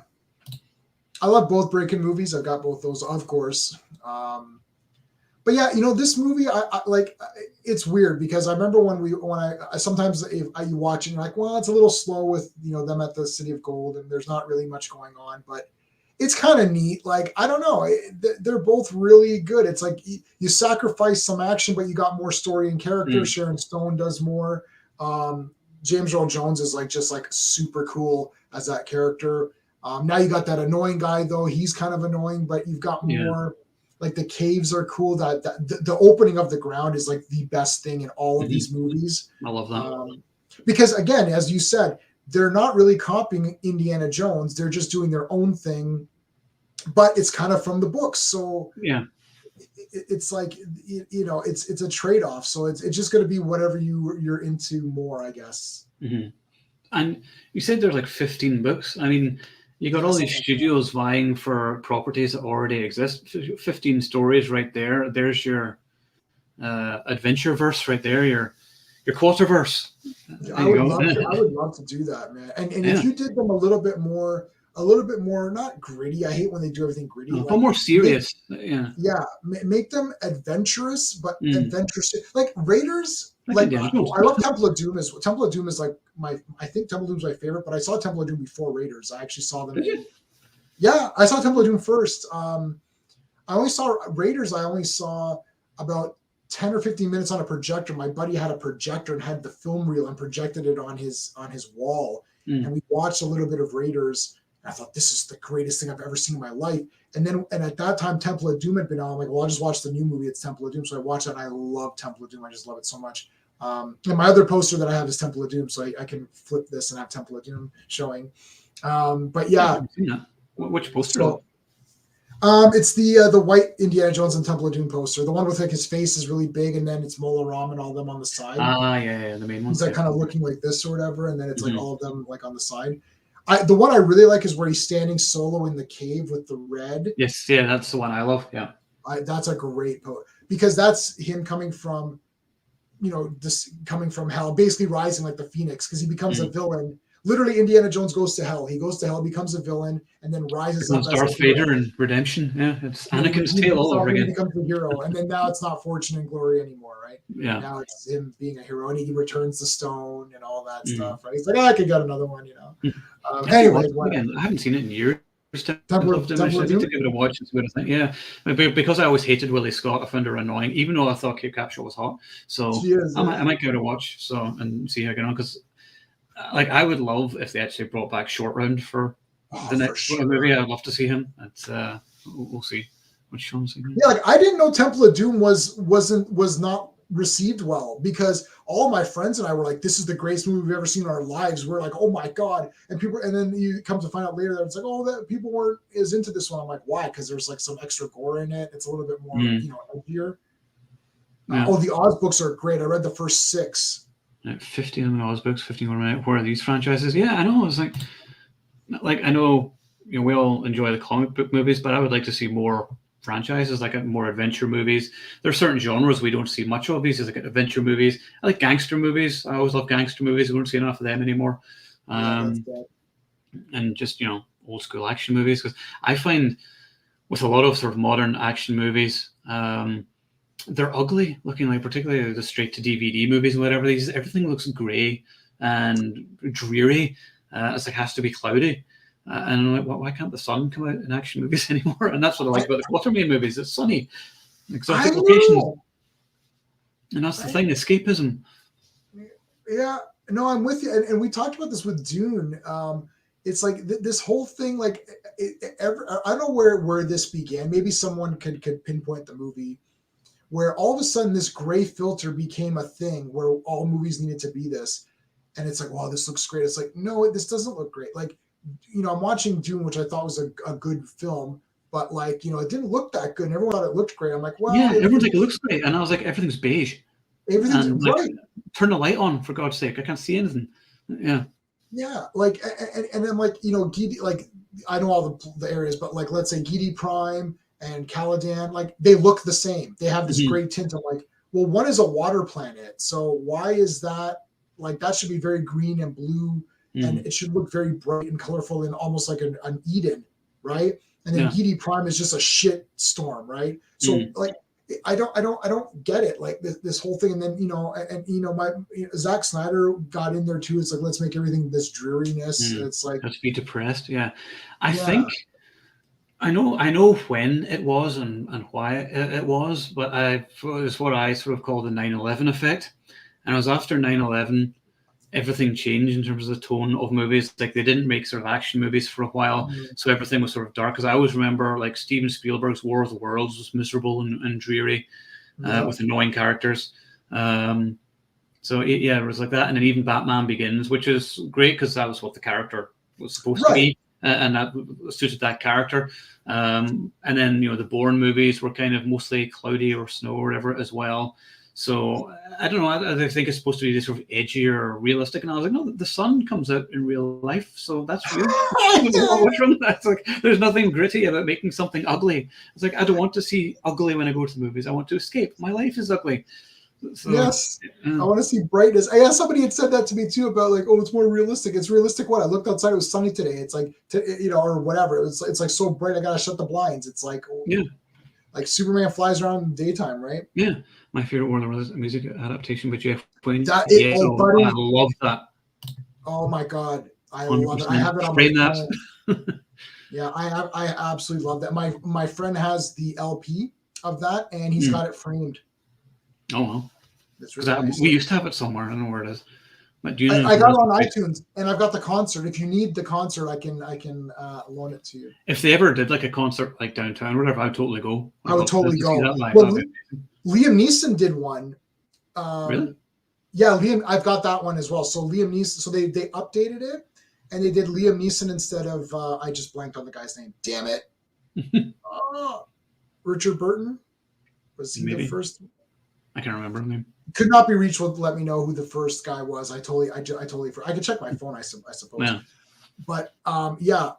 I love both Breaking movies. I've got both those, of course. But yeah, this movie, I like, it's weird because I remember when I sometimes if you watch and you're like, well, it's a little slow with, them at the City of Gold and there's not really much going on, but it's kind of neat. Like, I don't know. They're both really good. It's like you sacrifice some action, but you got more story and character. Sharon Stone does more. James Earl Jones is just super cool as that character. Now you got that annoying guy, though. He's kind of annoying, but you've got more. Like, the caves are cool. That the opening of the ground is like the best thing in all of these movies. I love that. Because again, as you said, they're not really copying Indiana Jones. They're just doing their own thing, but it's kind of from the books. So yeah, it's like, it's a trade-off. So it's just going to be whatever you're into more, I guess. And you said there's like 15 books. I mean, you got all these studios vying for properties that already exist. 15 stories right there. There's your adventure verse right there. Your Quaterverse. I would love to do that, man. And if you did them a little bit more, not gritty. I hate when they do everything gritty. A more serious. Make them adventurous, but adventurous. Like Raiders. I love Temple of Doom. Temple of Doom is like I think Temple of Doom is my favorite, but I saw Temple of Doom before Raiders. I actually saw them. Did you? Yeah, I saw Temple of Doom first. I only saw Raiders. I only saw about 10 or 15 minutes on a projector. My buddy had a projector and had the film reel and projected it on his wall. And we watched a little bit of Raiders. And I thought, this is the greatest thing I've ever seen in my life. And at that time, Temple of Doom had been on. I'm like, well, I'll just watch the new movie. It's Temple of Doom. So I watched it, and I love Temple of Doom. I just love it so much. And my other poster that I have is Temple of Doom, so I can flip this and have Temple of Doom showing. But yeah. Which poster? So, it's the white Indiana Jones and Temple of Doom poster. The one with like his face is really big, and then it's Mola Ram and all of them on the side. Yeah, the main one. He's like kind of looking like this or whatever, and then it's like all of them like on the side. The one I really like is where he's standing solo in the cave with the red. Yes, yeah, that's the one I love. Yeah, that's a great because that's him coming from, coming from hell, basically rising like the Phoenix, because he becomes a villain. Literally, Indiana Jones goes to hell. He goes to hell, becomes a villain, and then rises up as Darth Vader and redemption. Yeah, it's Anakin's tale all over again. He becomes a hero, and then now it's not fortune and glory anymore, right? Yeah. Now it's him being a hero, and he returns the stone and all that stuff, right? He's like, I could get anotay one, Anyway, again, I haven't seen it in years. Temple of I need to give it a watch and see what I think. Yeah, because I always hated Willie Scott. I found her annoying, even though I thought Kate Capshaw was hot. So I might give it a watch and see how I get on, because like I would love if they actually brought back Short Round for the next movie. I'd love to see him. We'll see what Sean's saying. Yeah, like I didn't know Temple of Doom was not received well, because all my friends and I were like, this is the greatest movie we've ever seen in our lives. We're like, oh my god. And then you come to find out later that it's like, oh, that people weren't as into this one. I'm like, why? Because there's like some extra gore in it. It's a little bit more edgier. Yeah. The Oz books are great. I read the first 6. 50 on the Oz books, 51 where are these franchises? Yeah, I know. It's like I know we all enjoy the comic book movies, but I would like to see more franchises, like more adventure movies. There are certain genres we don't see much of. These like adventure movies. I like gangster movies. I always love gangster movies. We don't see enough of them anymore. And just old school action movies, because I find with a lot of sort of modern action movies, they're ugly looking, like particularly the straight to DVD movies and whatever. Everything looks grey and dreary. It's like has to be cloudy. And I'm like, why can't the sun come out in action movies anymore? And that's what I like about the Quatermain movies. It's sunny, exotic locations, and that's the thing, escapism. Yeah, no, I'm with you. And we talked about this with Dune. It's like this whole thing. Like, I don't know where this began. Maybe someone could pinpoint the movie, where all of a sudden this gray filter became a thing where all movies needed to be this. And it's like, wow, this looks great. It's like, no, this doesn't look great. Like, I'm watching Dune, which I thought was a good film, but like, it didn't look that good. And everyone thought it looked great. I'm like, well, yeah, everyone's like, it looks great. And I was like, everything's beige. Everything's right. Turn the light on, for God's sake. I can't see anything. Yeah. Yeah. Like, and then like, Gidi, like, I know all the areas, but like, let's say Gidi Prime and Caladan, like they look the same. They have this gray tint. I'm like, well, one is a water planet. So why is that? Like, that should be very green and blue. And it should look very bright and colorful and almost like an Eden, right? And then Gidi Prime is just a shit storm, right? So like, I don't get it. Like this whole thing, and then Zack Snyder got in there too. It's like, let's make everything this dreariness. It's like, let's be depressed. Yeah, I think I know when it was and why it was, but it's what I sort of call the 9/11 effect. And it was after 9/11. Everything changed in terms of the tone of movies. Like they didn't make sort of action movies for a while, so everything was sort of dark. Because I always remember like Steven Spielberg's War of the Worlds was miserable and dreary, with annoying characters. So it was like that, and then even Batman Begins, which is great because that was what the character was supposed to be, and that suited that character. And then the Bourne movies were kind of mostly cloudy or snow or whatever as well. So I don't know. I think it's supposed to be this sort of edgier or realistic, and I was like, no, the sun comes out in real life, so that's real. What's wrong with that? It's like there's nothing gritty about making something ugly. It's like I don't want to see ugly when I go to the movies. I want to escape. My life is ugly. So, yes, I want to see brightness. Yeah, somebody had said that to me too about like, oh, it's more realistic. It's realistic. What I looked outside, it was sunny today. It's like or whatever. It's like so bright. I gotta shut the blinds. It's like like Superman flies around in the daytime, right? Yeah. My favorite Warner Brothers music adaptation by Jeff Wayne. I love that. Oh my god, I love it. I have it on my phone. Yeah, I absolutely love that. My friend has the LP of that, and he's got it framed. Oh well, it's really nice. We used to have it somewhere. I don't know where it is. But I got it on iTunes, and I've got the concert. If you need the concert, I can loan it to you. If they ever did like a concert like downtown or whatever, I'd totally go. I would totally go. Well, Liam Neeson did one. Really? Yeah, I've got that one as well. So Liam Neeson, so they updated it, and they did Liam Neeson instead of I just blanked on the guy's name. Damn it. Richard Burton, was he the first? I can't remember his name. Could not be reached. Will let me know who the first guy was. I totally I could check my phone. I suppose. Yeah. But yeah,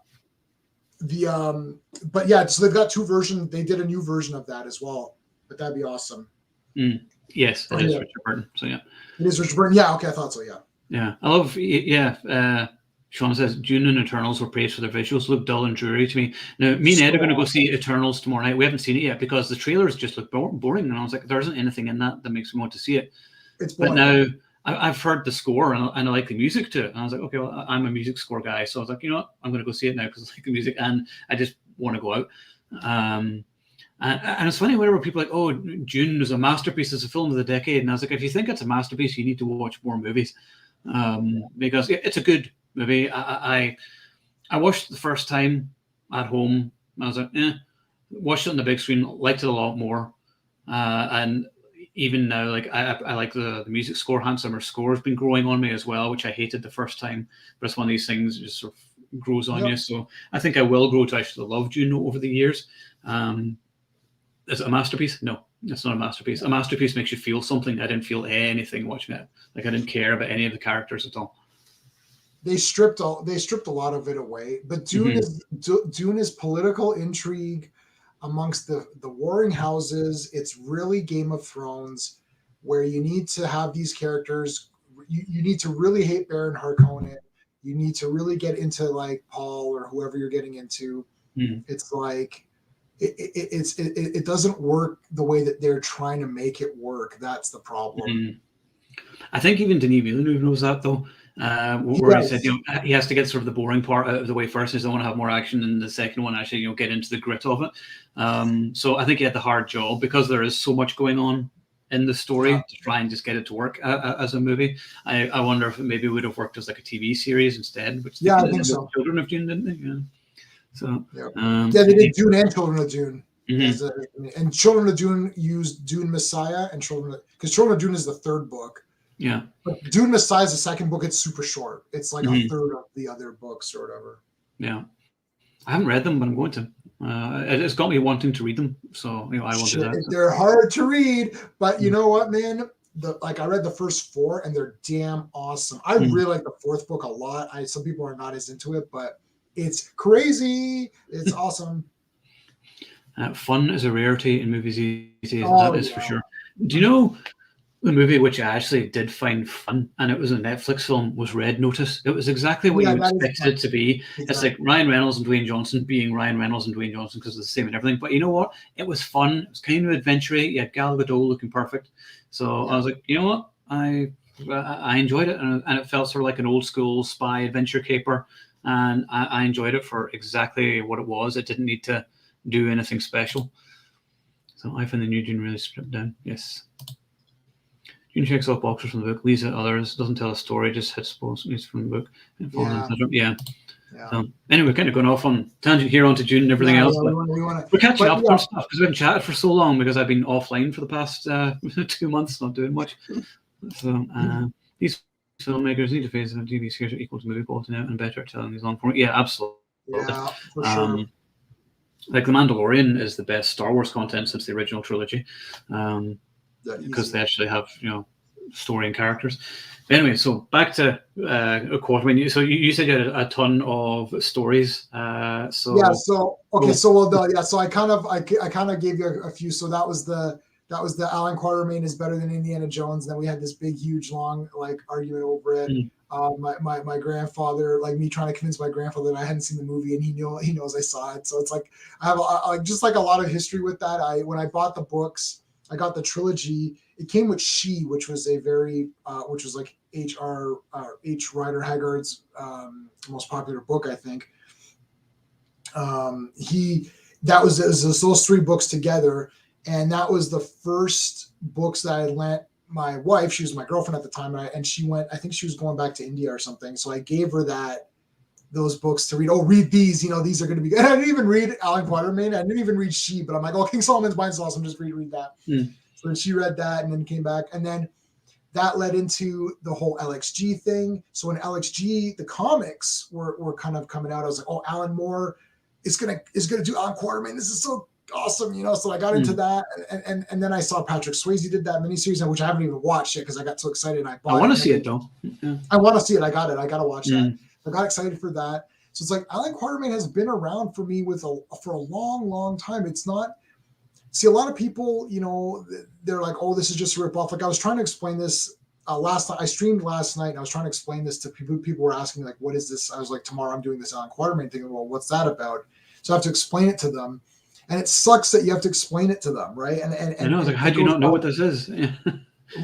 but yeah. So they've got two versions. They did a new version of that as well. But that'd be awesome. Yes, it is Richard Burton. So yeah, it is Richard Burton. Yeah. Okay, I thought so. Yeah. Yeah, I love. Yeah. Sean says Dune and Eternals were praised for their visuals. Look dull and dreary to me. Now, me and Ed are going to go see Eternals tomorrow night. We haven't seen it yet because the trailers just look boring. And I was like, there isn't anything in that makes me want to see it. It's boring. But now I've heard the score and I like the music to it. And I was like, okay, well, I'm a music score guy. So I was like, you know what? I'm going to go see it now because I like the music and I just want to go out. And it's funny whenever people are like, oh, Dune is a masterpiece. It's a film of the decade. And I was like, if you think it's a masterpiece, you need to watch more movies because it's a good movie. I watched the first time at home. I was like, watched it on the big screen, liked it a lot more. And even now, like I like the music score. Hans Zimmer's score has been growing on me as well, which I hated the first time. But it's one of these things that just sort of grows on you. So I think I will grow to actually love Dune over the years. Is it a masterpiece? No, it's not a masterpiece. A masterpiece makes you feel something. I didn't feel anything watching it. Like I didn't care about any of the characters at all. They stripped a lot of it away. But Dune is political intrigue amongst the warring houses. It's really Game of Thrones, where you need to have these characters. You need to really hate Baron Harkonnen. You need to really get into like Paul or whoever you're getting into. It's like it doesn't work the way that they're trying to make it work. That's the problem. I think even Denis Villeneuve knows that though. Where he said, he has to get sort of the boring part out of the way first. He doesn't want to have more action, and the second one actually, get into the grit of it. So I think he had the hard job because there is so much going on in the story to try and just get it to work as a movie. I wonder if it maybe would have worked as like a TV series instead. Which I think so. Children of Dune, didn't they? Yeah. So they did Dune and Children of Dune. And Children of Dune used Dune Messiah and because Children of Dune is the third book. Yeah. But Dune Messiah is the second book. It's super short. It's like a third of the other books or whatever. Yeah. I haven't read them, but I'm going to. It's got me wanting to read them. So, I will do that. They're hard to read, but you know what, man? I read the first 4 and they're damn awesome. I really like the 4th book a lot. Some people are not as into it, but it's crazy. It's awesome. Fun is a rarity in movies these days. That is for sure. Do you know the movie which I actually did find fun, and it was a Netflix film, was Red Notice? It was exactly what you expected it to be. Exactly. It's like Ryan Reynolds and Dwayne Johnson being Ryan Reynolds and Dwayne Johnson because it's the same and everything. But you know what? It was fun. It was kind of adventure-y. You had Gal Gadot looking perfect. So I was like, you know what? I enjoyed it, and it felt sort of like an old school spy adventure caper. And I enjoyed it for exactly what it was. It didn't need to do anything special. So I find the new Dune really stripped down. Yes. Dune checks off boxes from the book, leaves out others, doesn't tell a story, just hits posts from the book. So, anyway, kind of going off on tangent here onto Dune and everything else. We're catching up on stuff because we haven't chatted for so long because I've been offline for the past 2 months, not doing much. So these filmmakers need to face that TV series are equal to movie quality now and better at telling these long form. Yeah, absolutely. Yeah, for sure. Like The Mandalorian is the best Star Wars content since the original trilogy. Because they actually have story and characters. But anyway, so back to Quatermain. So you said you had a ton of stories. So I kind of gave you a few. So that was the Allan Quatermain is better than Indiana Jones. And then we had this big, huge, long argument over it. My grandfather, like me trying to convince my grandfather that I hadn't seen the movie, and he knows I saw it. So it's like I have just like a lot of history with that. When I bought the books, I got the trilogy. It came with She, which was a very, which was like H. Rider Haggard's most popular book, I think. It was those 3 books together, and that was the first books that I lent my wife, she was my girlfriend at the time, and she went, I think she was going back to India or something. So I gave her those books to read. Oh, read these, these are going to be good. And I didn't even read Allan Quatermain. I didn't even read She, but I'm like, oh, King Solomon's Mine is awesome. Just read that. So then she read that and then came back. And then that led into the whole LXG thing. So when LXG, the comics were kind of coming out, I was like, oh, Alan Moore is gonna do Allan Quatermain. This is so awesome, So I got into that, and then I saw Patrick Swayze did that miniseries, which I haven't even watched yet because I got so excited. I want to see it though. Yeah. I want to see it. I got it. I got to watch that. I got excited for that. So it's like Allan Quatermain has been around for me for a long, long time. It's not. See, a lot of people, they're like, oh, this is just a ripoff. Like I was trying to explain this last night. I streamed last night and I was trying to explain this to people. People were asking me like, what is this? I was like, tomorrow I'm doing this Allan Quatermain thing. Well, what's that about? So I have to explain it to them. And it sucks that you have to explain it to them, right? And I know, it's like, how do you not know what this is? Yeah.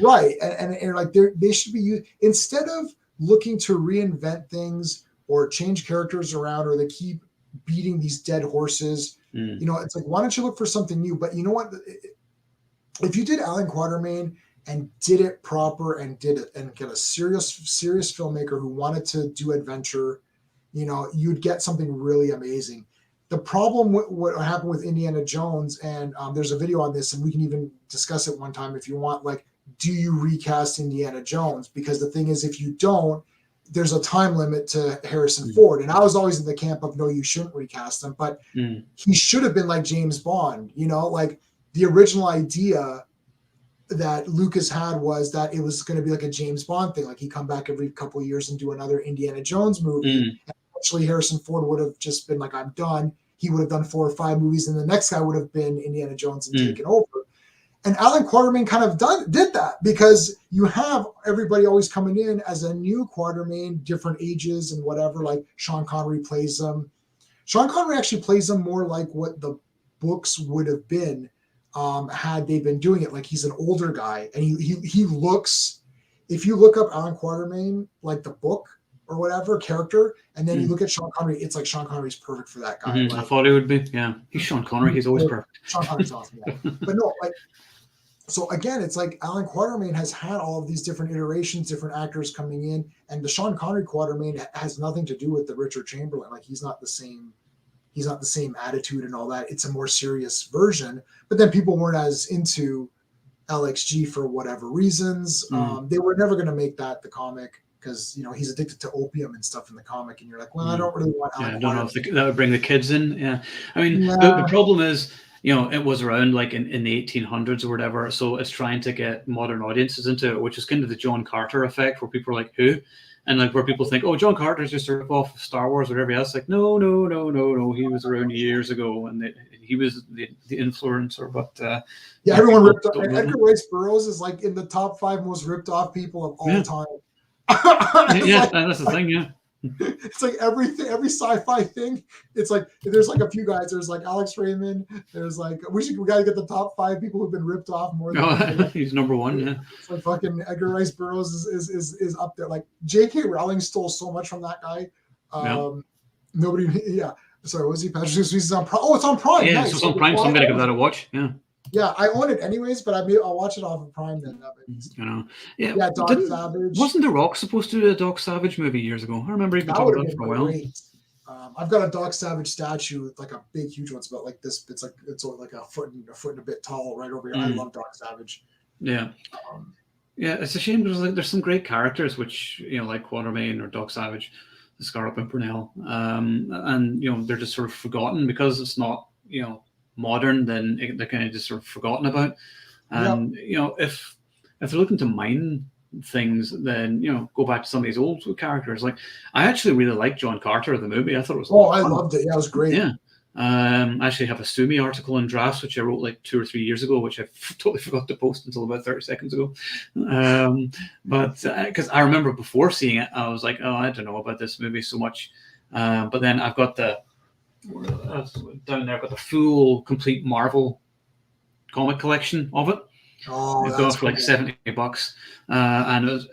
Right. And like they should be used instead of looking to reinvent things or change characters around, or they keep beating these dead horses. It's like, why don't you look for something new? But you know what? If you did Allan Quatermain and did it proper and did it and get a serious filmmaker who wanted to do adventure, you'd get something really amazing. The problem with what happened with Indiana Jones, and there's a video on this, and we can even discuss it one time if you want, like, do you recast Indiana Jones? Because the thing is, if you don't, there's a time limit to Harrison Ford. And I was always in the camp of, no, you shouldn't recast him, but he should have been like James Bond, like the original idea that Lucas had was that it was going to be like a James Bond thing. Like he'd come back every couple of years and do another Indiana Jones movie. And actually Harrison Ford would have just been like, I'm done. He would have done 4 or 5 movies and the next guy would have been Indiana Jones and taken over. And Allan Quatermain kind of did that, because you have everybody always coming in as a new Quatermain, different ages and whatever. Like Sean Connery plays them. Sean Connery actually plays them more like what the books would have been had they been doing it. Like he's an older guy, and he looks. If you look up Allan Quatermain, like the book or whatever character, and then you look at Sean Connery, it's like Sean Connery's perfect for that guy. Like, I thought he would be. Yeah, he's Sean Connery. He's always perfect. Sean Connery's awesome. Yeah. But no, like. So again, it's like Allan Quatermain has had all of these different iterations, different actors coming in, and the Sean Connery Quatermain has nothing to do with the Richard Chamberlain. Like he's not the same attitude and all that. It's a more serious version. But then people weren't as into LXG for whatever reasons. They were never going to make that the comic because he's addicted to opium and stuff in the comic, and you're like, well, I don't really want. I don't know if that would bring the kids in. Yeah, I mean, the problem is. It was around like in the 1800s or whatever, so it's trying to get modern audiences into it, which is kind of the John Carter effect, where people are like, who? And like where people think, oh, John Carter's just a rip-off of Star Wars or whatever else. Like, no, he was around years ago, and he was the influencer. But everyone ripped off. Edgar Rice Burroughs is like in the top 5 most ripped-off people of all time. That's the thing, yeah. It's like everything, every sci-fi thing. It's like there's like a few guys. There's like Alex Raymond. There's like we got to get the top 5 people who've been ripped off more than he's number 1. Yeah, it's like fucking Edgar Rice Burroughs is up there. Like J.K. Rowling stole so much from that guy. Nobody. Yeah. Sorry, was he? Patrick Swayze on Prime. Oh, it's on Prime. Yeah, nice. So it's on Prime. So I'm gonna give that a watch. Yeah. Yeah, I own it anyways, but I'll watch it off of Prime then. Yeah, Doc Savage. Wasn't The Rock supposed to do a Doc Savage movie years ago? I remember even talking about it for a while. Great. I've got a Doc Savage statue, like a big, huge one. It's about like this. It's only like a foot and a bit tall, right over here. I love Doc Savage. Yeah. It's a shame because there's some great characters, which like Quatermain or Doc Savage, the Scarlet Pimpernel, and they're just sort of forgotten because it's not modern, then they're kind of just sort of forgotten about. And if they're looking to mine things, then go back to some of these old characters. Like I actually really liked John Carter the movie. I thought it was I loved it. Yeah, it was great. Yeah. I actually have a Sumi article in drafts which I wrote like 2 or 3 years ago, which I totally forgot to post until about 30 seconds ago. But because I remember before seeing it, I was like, oh, I don't know about this movie so much. But then I've got down there, I've got the full complete Marvel comic collection of it. Oh, it's going for like $70, and it was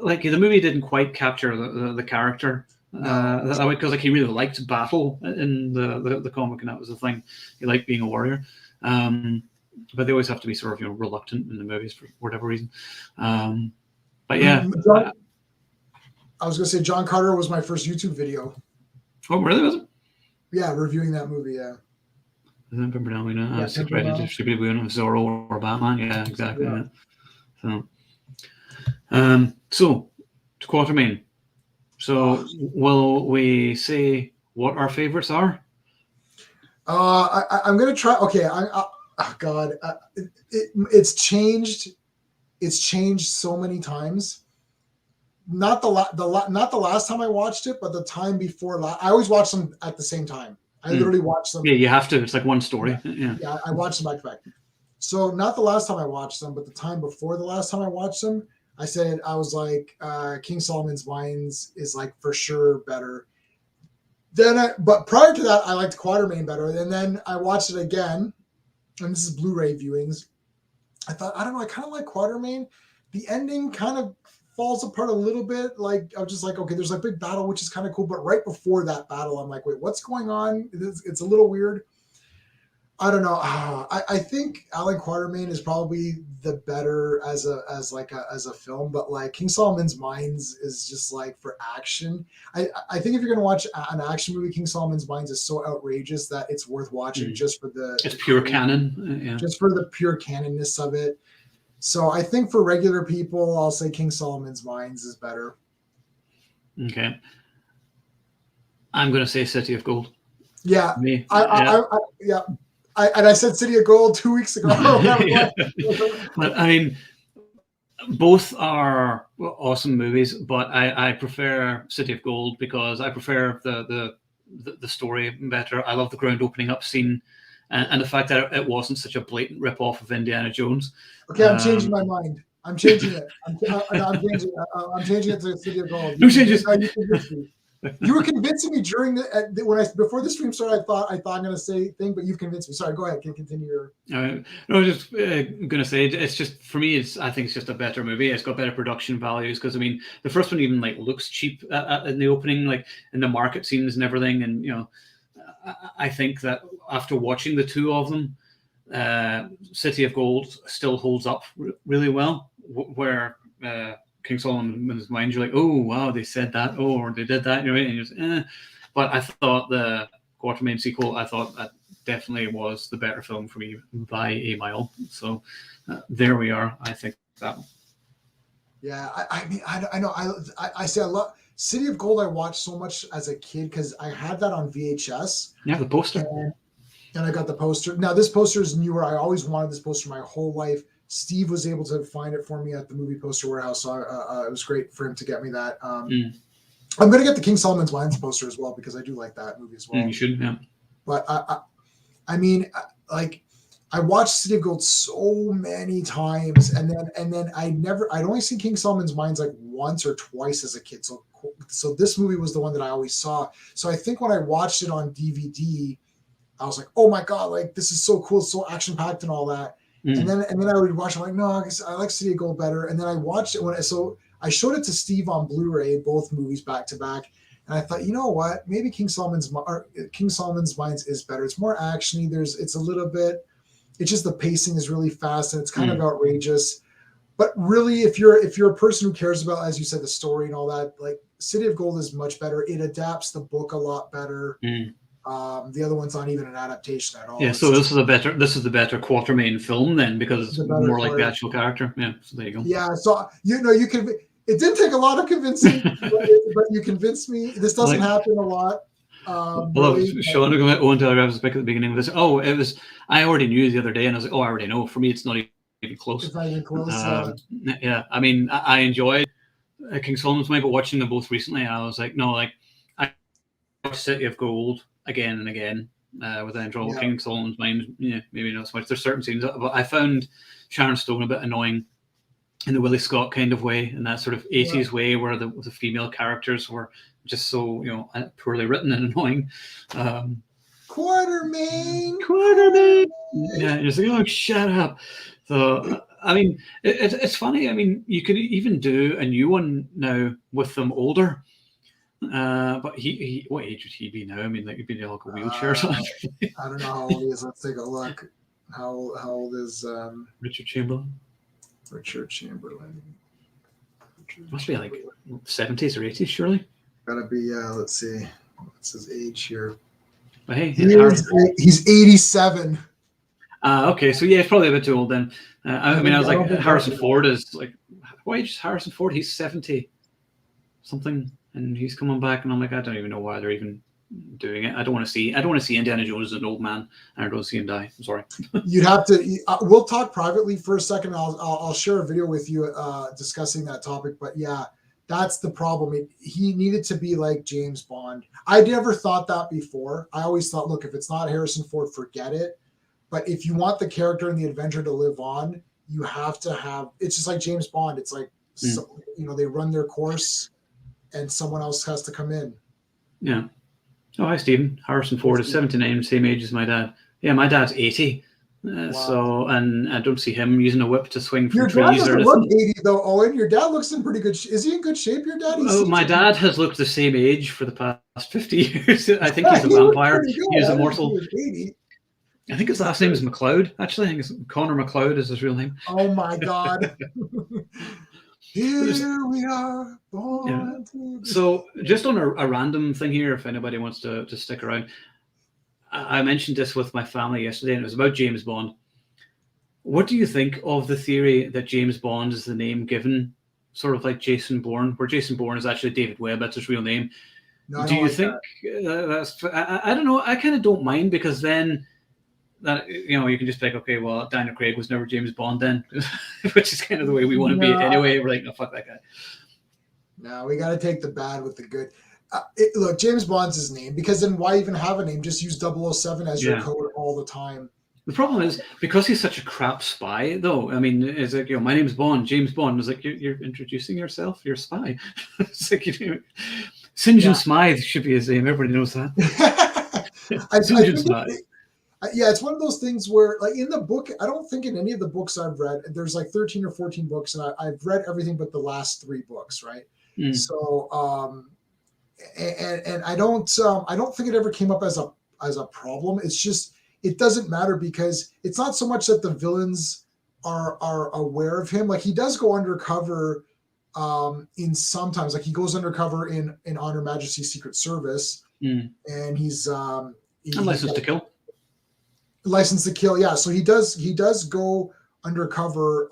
like the movie didn't quite capture the character that way, because like he really liked battle in the comic, and that was the thing. He liked being a warrior. but they always have to be sort of reluctant in the movies for whatever reason. But yeah, I was gonna say John Carter was my first YouTube video. Oh, really? Was it? Yeah, reviewing that movie. Yeah. Zorro or Batman. Yeah, exactly. Yeah. So, to Quatermain. So, will we say what our favorites are? I'm gonna try. Okay, oh God, it's changed. It's changed so many times. Not the last time I watched it, but the time before. I always watch them at the same time. I literally watch them. Yeah, you have to. It's like one story. Yeah, I watch them back to back. So not the last time I watched them, but the time before the last time I watched them, I was like, King Solomon's Mines is like for sure better. But prior to that, I liked Quatermain better. And then I watched it again, and this is Blu-ray viewings. I thought, I don't know, I kind of like Quatermain. The ending kind of falls apart a little bit. Like, I was just like, okay, there's a big battle, which is kind of cool. But right before that battle, I'm like, wait, what's going on? It's a little weird. I don't know. I think Allan Quatermain is probably the better as a film, but like King Solomon's Mines is just like for action. I think if you're gonna watch an action movie, King Solomon's Mines is so outrageous that it's worth watching just for it's pure canon, just for the pure canonness of it. So I think for regular people, I'll say King Solomon's Mines is better. Okay, I'm gonna say City of Gold. Yeah, yeah. I said City of Gold 2 weeks ago. But I mean, both are awesome movies, but I prefer City of Gold because I prefer the story better. I love the ground opening up scene, and the fact that it wasn't such a blatant rip off of Indiana Jones. Okay, I'm changing my mind. I'm changing it. I'm changing it to City of Gold. No changes. You were convincing me during before the stream started. I thought I'm going to say thing, but you've convinced me. Sorry, go ahead. Can continue your. No, I was just going to say it's just for me. I think it's just a better movie. It's got better production values because I mean the first one even like looks cheap in the opening, like in the market scenes and everything. And I think that after watching the two of them, City of Gold still holds up really well. Where King Solomon's Mines, you're like, oh wow, they said that, or they did that, and you're just, But I thought the Quatermain sequel, I thought that definitely was the better film for me by a mile. So there we are. I think that one. Yeah, I mean, I know. I say I love City of Gold. I watched so much as a kid because I had that on VHS. Yeah, the poster. And I got the poster. Now this poster is newer. I always wanted this poster my whole life. Steve was able to find it for me at the movie poster warehouse, so it was great for him to get me that. I'm going to get the King Solomon's Mines poster as well because I do like that movie as well. You should, yeah. But I mean, like I watched City of Gold so many times, and then I'd only seen King Solomon's Mines like once or twice as a kid. So this movie was the one that I always saw. So I think when I watched it on DVD, I was like, oh my God, like this is so cool, so action packed and all that. And then I would watch. I'm like, no, I like City of Gold better. And then I watched it so I showed it to Steve on Blu-ray, both movies back to back. And I thought, you know what? Maybe King Solomon's Mines is better. It's more actiony. It's a little bit. It's just the pacing is really fast and it's kind of outrageous. But really, if you're a person who cares about, as you said, the story and all that, like City of Gold is much better. It adapts the book a lot better. The other one's not even an adaptation at all. Yeah, so this is the better Quatermain film then because it's more like the actual character. Yeah, so there you go. Yeah, so you can. It didn't take a lot of convincing, but you convinced me. This doesn't happen a lot. Sean Owen Telegraph was back at the beginning of this. Oh, it was. I already knew the other day, and I was like, oh, I already know. For me, it's not even close. It's not even close. Yeah, I mean, I enjoyed King Solomon's Mines, but watching them both recently, I was like, no, like I watched City of Gold again and again with the intro. King Solomon's Mines, maybe not so much. There's certain scenes, but I found Sharon Stone a bit annoying in the Willie Scott kind of way, in that sort of 80s way where the female characters were just so poorly written and annoying. Quatermain. Yeah, you're just like, oh, shut up. So I mean, it's funny. I mean, you could even do a new one now with them older. But he what age would he be now? I mean, like he'd be in like a wheelchair or something. I don't know how old he is. Let's take a look. How old is Richard Chamberlain? Richard Chamberlain. Must be like 70s or 80s, surely. Gotta be. Let's see. What's his age here? But hey, he's 87. Okay, so yeah, he's probably a bit too old then. I mean, I was like, Harrison Ford is like, what age is Harrison Ford? He's 70 something, and he's coming back, and I'm like, I don't even know why they're even doing it. I don't want to see Indiana Jones as an old man, and I don't want to see him die. I'm sorry. You'd have to. We'll talk privately for a second. I'll share a video with you discussing that topic. But yeah, that's the problem. He needed to be like James Bond. I never thought that before. I always thought, look, if it's not Harrison Ford, forget it. But if you want the character and the adventure to live on, you have to have. It's just like James Bond. It's like they run their course, and someone else has to come in. Yeah. Oh, hi, Stephen. Harrison Ford is 79, same age as my dad. Yeah, my dad's 80. Wow. So, and I don't see him using a whip to swing from trees. Your dad doesn't look 80, though, Owen. Your dad looks in pretty good Is he in good shape, your dad? My dad has looked the same age for the past 50 years. I think he's a vampire. He's immortal. I think his last name is McLeod, actually. I think it's Connor McLeod is his real name. Oh, my God. Here we are, born. Yeah. So, just on a random thing here, if anybody wants to stick around, I mentioned this with my family yesterday, and it was about James Bond. What do you think of the theory that James Bond is the name given, sort of like Jason Bourne, where Jason Bourne is actually David Webb, that's his real name? No, do you think that's? I don't know. I kind of don't mind, because then that you can just be like, okay, well, Daniel Craig was never James Bond then, which is kind of the way we want to be anyway. We're like, no, fuck that guy. No, we got to take the bad with the good. Look, James Bond's his name, because then why even have a name? Just use 007 as your code all the time. The problem is, because he's such a crap spy, though. I mean, it's like, my name's Bond, James Bond. It's like, you're introducing yourself, you're a spy. It's like, St. John Smythe should be his name. Everybody knows that. St. John Smythe. Yeah, it's one of those things where, like, in the book, I don't think in any of the books I've read, there's like 13 or 14 books, and I've read everything but the last 3 books, right? So, and I don't think it ever came up as a problem. It's just, it doesn't matter, because it's not so much that the villains are aware of him. Like, he does go undercover in sometimes, like he goes undercover in On Her Majesty's Secret Service, and he's licensed to kill. License to Kill, yeah. So he does go undercover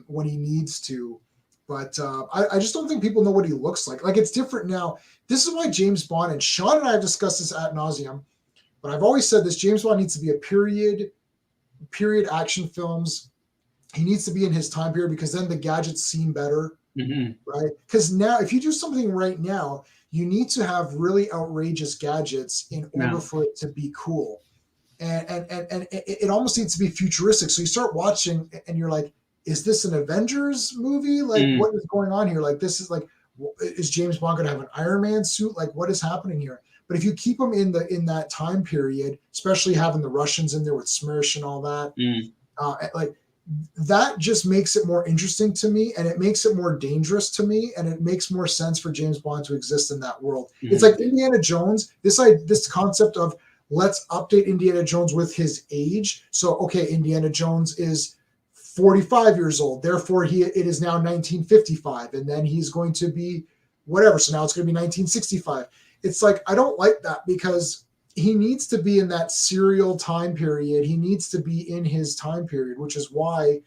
when he needs to, but I just don't think people know what he looks like. Like, it's different now. This is why James Bond, and Sean and I have discussed this ad nauseum, but I've always said this: James Bond needs to be a period action films. He needs to be in his time period, because then the gadgets seem better, right? Because now, if you do something right now, you need to have really outrageous gadgets in order for it to be cool. And it almost needs to be futuristic. So you start watching and you're like, is this an Avengers movie? Like, what is going on here? Like, this is like, is James Bond going to have an Iron Man suit? Like, what is happening here? But if you keep him in that time period, especially having the Russians in there with Smersh and all that, like, that just makes it more interesting to me, and it makes it more dangerous to me, and it makes more sense for James Bond to exist in that world. It's like Indiana Jones. This concept of, let's update Indiana Jones with his age. So, okay, Indiana Jones is 45 years old. Therefore, it is now 1955. And then he's going to be whatever. So now it's going to be 1965. It's like, I don't like that, because he needs to be in that serial time period. He needs to be in his time period, which is why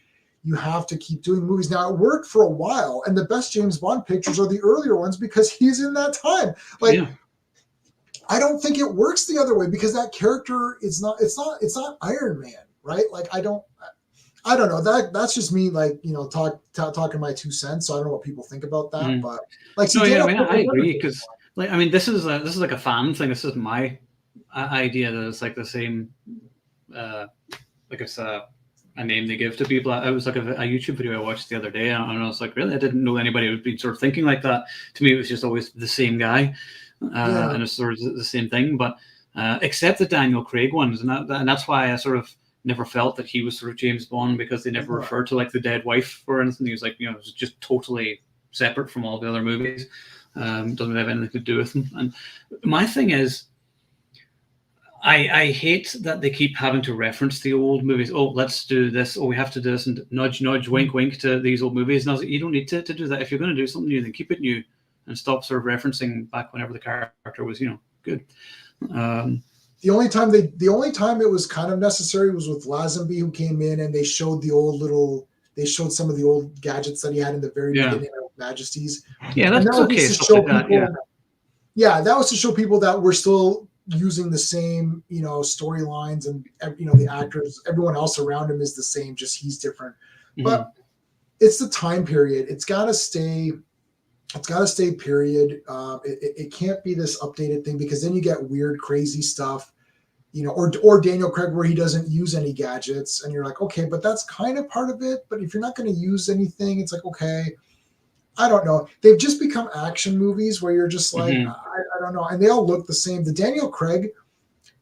you have to keep doing movies. Now, it worked for a while, and the best James Bond pictures are the earlier ones, because he's in that time. Like, I don't think it works the other way, because that character it's not Iron Man, right? Like, I don't know. That's just me, like, talking my 2 cents. So I don't know what people think about that, but like, I agree, because, like, I mean, this is like a fan thing. This is my idea that it's like the same, like it's a name they give to people. It was like a YouTube video I watched the other day, and I was like, really, I didn't know anybody would be sort of thinking like that. To me, it was just always the same guy. And it's sort of the same thing, but except the Daniel Craig ones, and that's why I sort of never felt that he was sort of James Bond, because they never referred to like the dead wife or anything. He was like, it was just totally separate from all the other movies. Doesn't have anything to do with them. And my thing is, I hate that they keep having to reference the old movies. Oh, let's do this. Oh, we have to do this, and nudge, nudge, wink, wink to these old movies. And I was like, you don't need to do that. If you're going to do something new, then keep it new, and stop sort of referencing back whenever the character was, good. The only time it was kind of necessary was with Lazenby, who came in and they showed some of the old gadgets that he had in the very beginning of Majesties. Yeah, that's okay. To show like people, that was to show people that we're still using the same, storylines, and the actors, everyone else around him is the same, just he's different. Mm-hmm. But it's the time period. It's got to stay. Period. It can't be this updated thing, because then you get weird, crazy stuff. Or Daniel Craig where he doesn't use any gadgets, and you're like, okay, but that's kind of part of it. But if you're not going to use anything, it's like, okay, I don't know. They've just become action movies where you're just like, I don't know. And they all look the same. The Daniel Craig,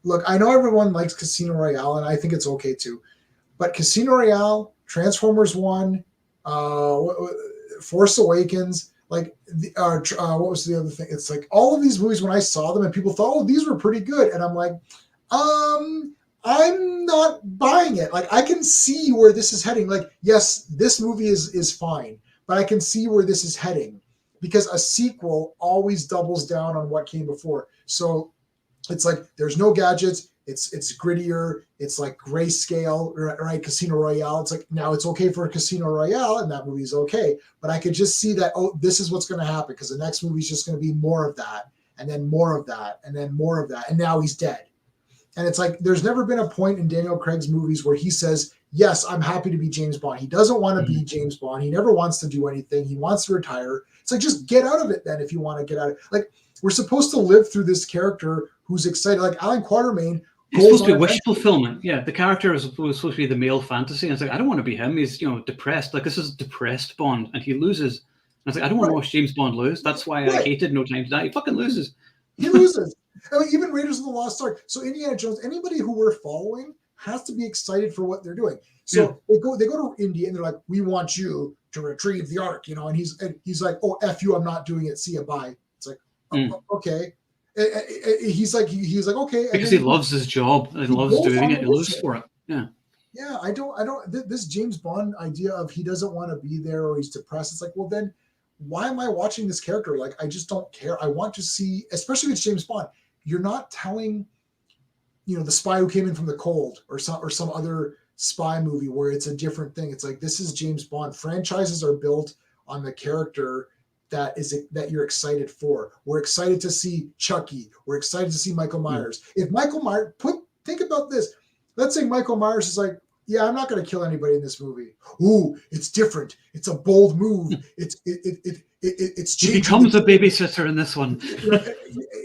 look, I know everyone likes Casino Royale, and I think it's okay too. But Casino Royale, Transformers 1, Force Awakens, like, what was the other thing? It's like all of these movies, when I saw them and people thought, oh, these were pretty good. And I'm like, I'm not buying it. Like, I can see where this is heading. Like, yes, this movie is fine, but I can see where this is heading, because a sequel always doubles down on what came before. So it's like, there's no gadgets. It's grittier. It's like grayscale, right? Casino Royale. It's like, now it's okay for Casino Royale, and that movie is okay. But I could just see that, oh, this is what's going to happen, because the next movie is just going to be more of that, and then more of that, and then more of that. And now he's dead. And it's like, there's never been a point in Daniel Craig's movies where he says, yes, I'm happy to be James Bond. He doesn't want to be James Bond. He never wants to do anything. He wants to retire. It's like, just get out of it then if you want to get out of it. Like, we're supposed to live through this character who's excited. Like Allan Quatermain. It's supposed to be wish fulfillment. Yeah, the character is supposed to be the male fantasy. And it's like, I don't want to be him. He's, depressed. Like, this is depressed Bond, and he loses. And it's like, I don't want to watch James Bond lose. That's why I hated No Time to Die. He fucking loses. He loses. I mean, even Raiders of the Lost Ark. So Indiana Jones, anybody who we're following has to be excited for what they're doing. So they go to India, and they're like, we want you to retrieve the Ark, and he's like, oh, F you, I'm not doing it. See ya, bye. It's like, okay. He's like, okay. Because he loves his job. He loves doing it. He lives for it. Yeah. Yeah. I don't, this James Bond idea of he doesn't want to be there, or he's depressed. It's like, well, then why am I watching this character? Like, I just don't care. I want to see, especially if it's James Bond, you're not telling, the spy who came in from the cold, or some other spy movie where it's a different thing. It's like, this is James Bond. Franchises are built on the character that you're excited for. We're excited to see Chucky. We're excited to see Michael Myers. If Michael Myers, think about this. Let's say Michael Myers is like, yeah, I'm not going to kill anybody in this movie. Ooh, it's different. It's a bold move. It's he becomes a babysitter in this one.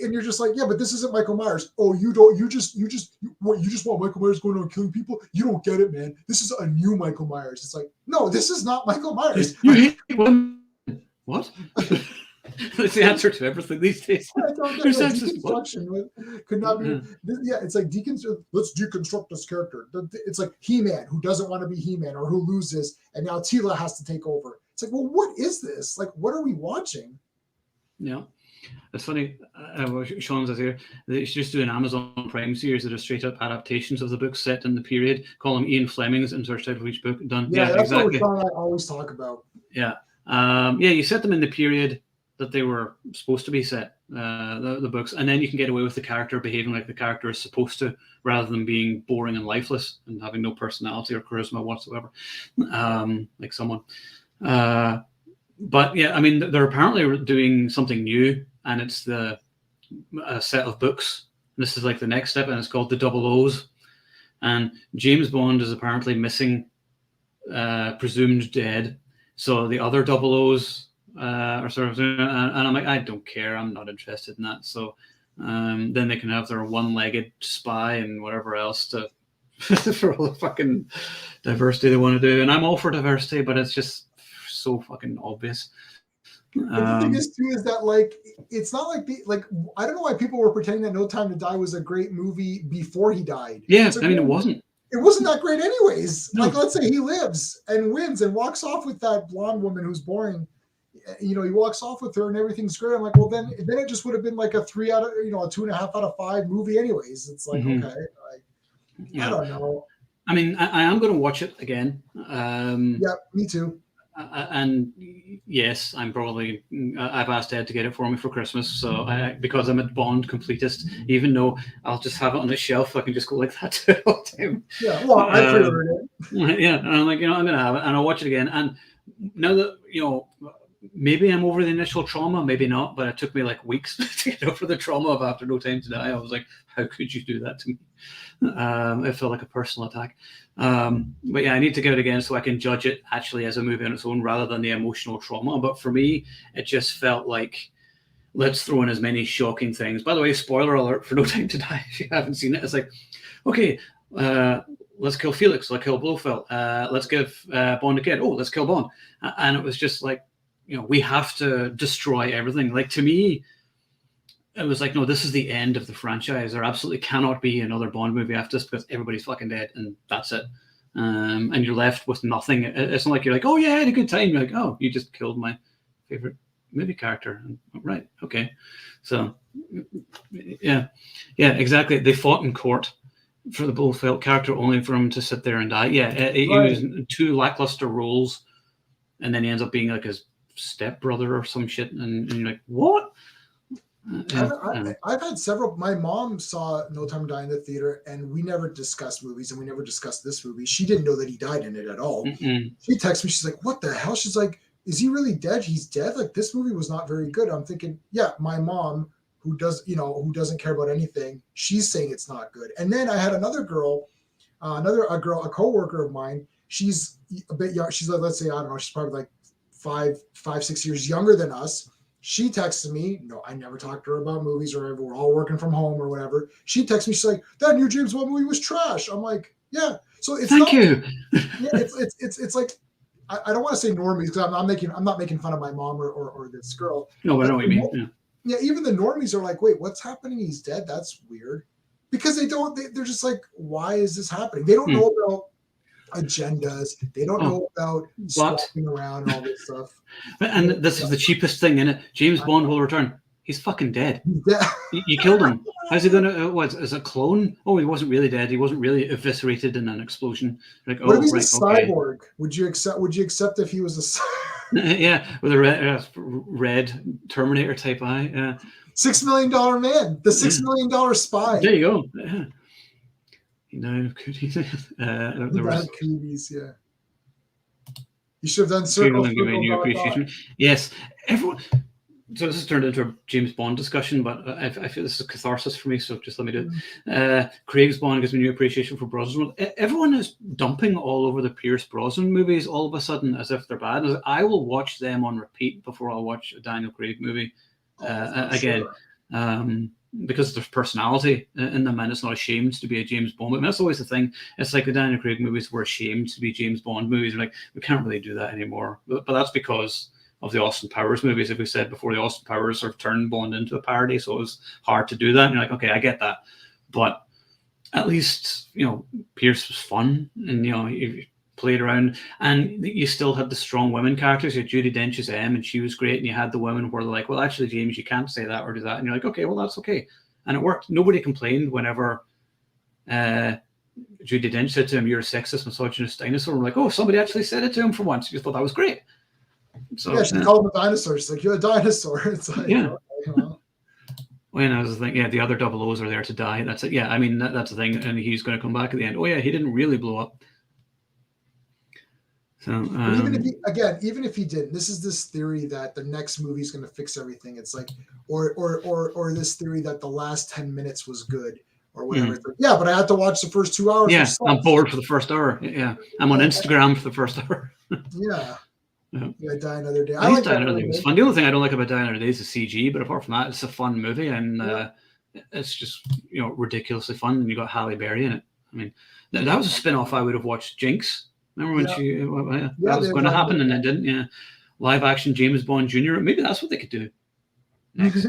And you're just like, yeah, but this isn't Michael Myers. Oh, you just want Michael Myers going around killing people? You don't get it, man. This is a new Michael Myers. It's like, no, this is not Michael Myers. You hate women. What? That's the answer to everything these days. Deconstruction could not be. Yeah, it's like let's deconstruct this character. It's like He-Man, who doesn't want to be He-Man, or who loses, and now Tila has to take over. It's like, well, what is this? Like, what are we watching? Yeah, it's funny. Sean says here they should just do an Amazon Prime series that are straight up adaptations of the books set in the period. Call them Ian Fleming's and search out each book done. Yeah, that's exactly what I always talk about. Yeah. You set them in the period that they were supposed to be set, the books, and then you can get away with the character behaving like the character is supposed to, rather than being boring and lifeless and having no personality or charisma whatsoever, like someone. But yeah, I mean, they're apparently doing something new, and it's a set of books. And this is like the next step, and it's called the Double O's. And James Bond is apparently missing, presumed dead. So the other Double O's are sort of, and I'm like, I don't care. I'm not interested in that. So then they can have their one-legged spy and whatever else to for all the fucking diversity they want to do. And I'm all for diversity, but it's just so fucking obvious. The thing is too is that like it's not like I don't know why people were pretending that No Time to Die was a great movie before he died. Yeah, like, I mean, it wasn't. It wasn't that great anyways. No. Like, let's say he lives and wins and walks off with that blonde woman who's boring. he walks off with her and everything's great. I'm like, well, then it just would have been like a 3 out of, a 2.5 out of 5 movie anyways. It's like, okay, I don't know. I mean, I am going to watch it again. Yeah, me too. And yes, I've asked Ed to get it for me for Christmas. So because I'm a Bond completist, even though I'll just have it on the shelf, I can just go like that all the time. Yeah, well, I pre-ordered it. Yeah, and I'm like, I'm going to have it and I'll watch it again. And now that, maybe I'm over the initial trauma, maybe not, but it took me like weeks to get over the trauma of After No Time to Die. I was like, how could you do that to me? It felt like a personal attack. But yeah, I need to get it again so I can judge it actually as a movie on its own rather than the emotional trauma. But for me, it just felt like, let's throw in as many shocking things. By the way, spoiler alert for No Time to Die. If you haven't seen it, it's like, okay, let's kill Felix, let's kill Blofeld, let's give Bond a kid. Oh, let's kill Bond. And it was just like, we have to destroy everything. Like, to me, it was like, no, this is the end of the franchise. There absolutely cannot be another Bond movie after this because everybody's fucking dead and that's it. And you're left with nothing. It's not like you're like, oh yeah, I had a good time. You're like, oh, you just killed my favorite movie character. Right, okay. So, yeah, exactly. They fought in court for the Blofeld character only for him to sit there and die. Yeah, he was in 2 lackluster roles, and then he ends up being like his stepbrother or some shit, and you're like, what? I've had several. My mom saw No Time to Die in the theater, and we never discussed movies, and we never discussed this movie. She didn't know that he died in it at all. She texted me. She's like, "What the hell?" She's like, "Is he really dead? He's dead? Like, this movie was not very good." I'm thinking, yeah, my mom, who doesn't care about anything, she's saying it's not good. And then I had another girl, a coworker of mine. She's a bit young. She's like, let's say, I don't know, she's probably like 5-6 years younger than us. She texted me. No, I never talked to her about movies or we're all working from home or whatever. She texted me. She's like, that new James Bond movie was trash. I'm like, yeah. So it's Thank you. Yeah, it's like, I don't want to say normies because I'm not making fun of my mom or this girl. No, but I know what you mean. Yeah, even the normies are like, wait, what's happening? He's dead. That's weird. Because they're just like, why is this happening? They don't know about agendas. They don't know about swapping around and all this stuff. And this is the cheapest thing in it. James Bond will return. He's fucking dead. You killed him. How's he gonna? What is a clone? Oh, he wasn't really dead. He wasn't really eviscerated in an explosion. Like, what if he's a cyborg? Would you accept if he was a? Yeah, with a red Terminator type eye. Yeah. $6 million man, the $6 million spy. There you go. Yeah. He died of cooties. Cooties, yeah. You should have done circle. New appreciation. Yes, everyone. So this has turned into a James Bond discussion, but I feel this is a catharsis for me, so just let me do it. Craig's Bond gives me new appreciation for Brosnan. Everyone is dumping all over the Pierce Brosnan movies all of a sudden as if they're bad. I will watch them on repeat before I'll watch a Daniel Craig movie again. Sure. Because there's personality in them and it's not ashamed to be a James Bond movie. That's always the thing. It's like the Daniel Craig movies were ashamed to be James Bond movies. We're like, we can't really do that anymore. But that's because of the Austin Powers movies. If we said before, the Austin Powers sort of turned Bond into a parody, so it was hard to do that. And you're like, okay, I get that. But at least, Pierce was fun and, you played around and you still had the strong women characters. You had Judi Dench as M and she was great. And you had the women where they're like, well, actually, James, you can't say that or do that. And you're like, okay, well, that's okay. And it worked. Nobody complained whenever Judi Dench said to him, you're a sexist, misogynist dinosaur. And we're like, oh, somebody actually said it to him for once. You just thought that was great. So, yeah, she called him a dinosaur. She's like, you're a dinosaur. It's like, yeah. When I was thinking, the other double O's are there to die. That's it. Yeah, I mean, that's the thing. And he's going to come back at the end. Oh, yeah, he didn't really blow up. So, even if he didn't, this is this theory that the next movie is going to fix everything. It's like, or this theory that the last 10 minutes was good or whatever. Like, yeah, but I had to watch the first 2 hours. Yeah, I'm bored for the first hour. Yeah, I'm on Instagram for the first hour. Yeah. Die Another Day. I like Die Another Day. It's fun. The only thing I don't like about Die Another Day is the CG, but apart from that, it's a fun movie and it's just ridiculously fun. And you got Halle Berry in it. I mean, that was a spin-off I would have watched. Jinx. Remember when that was going to happen and it didn't? Yeah, live action James Bond Jr. Maybe that's what they could do next.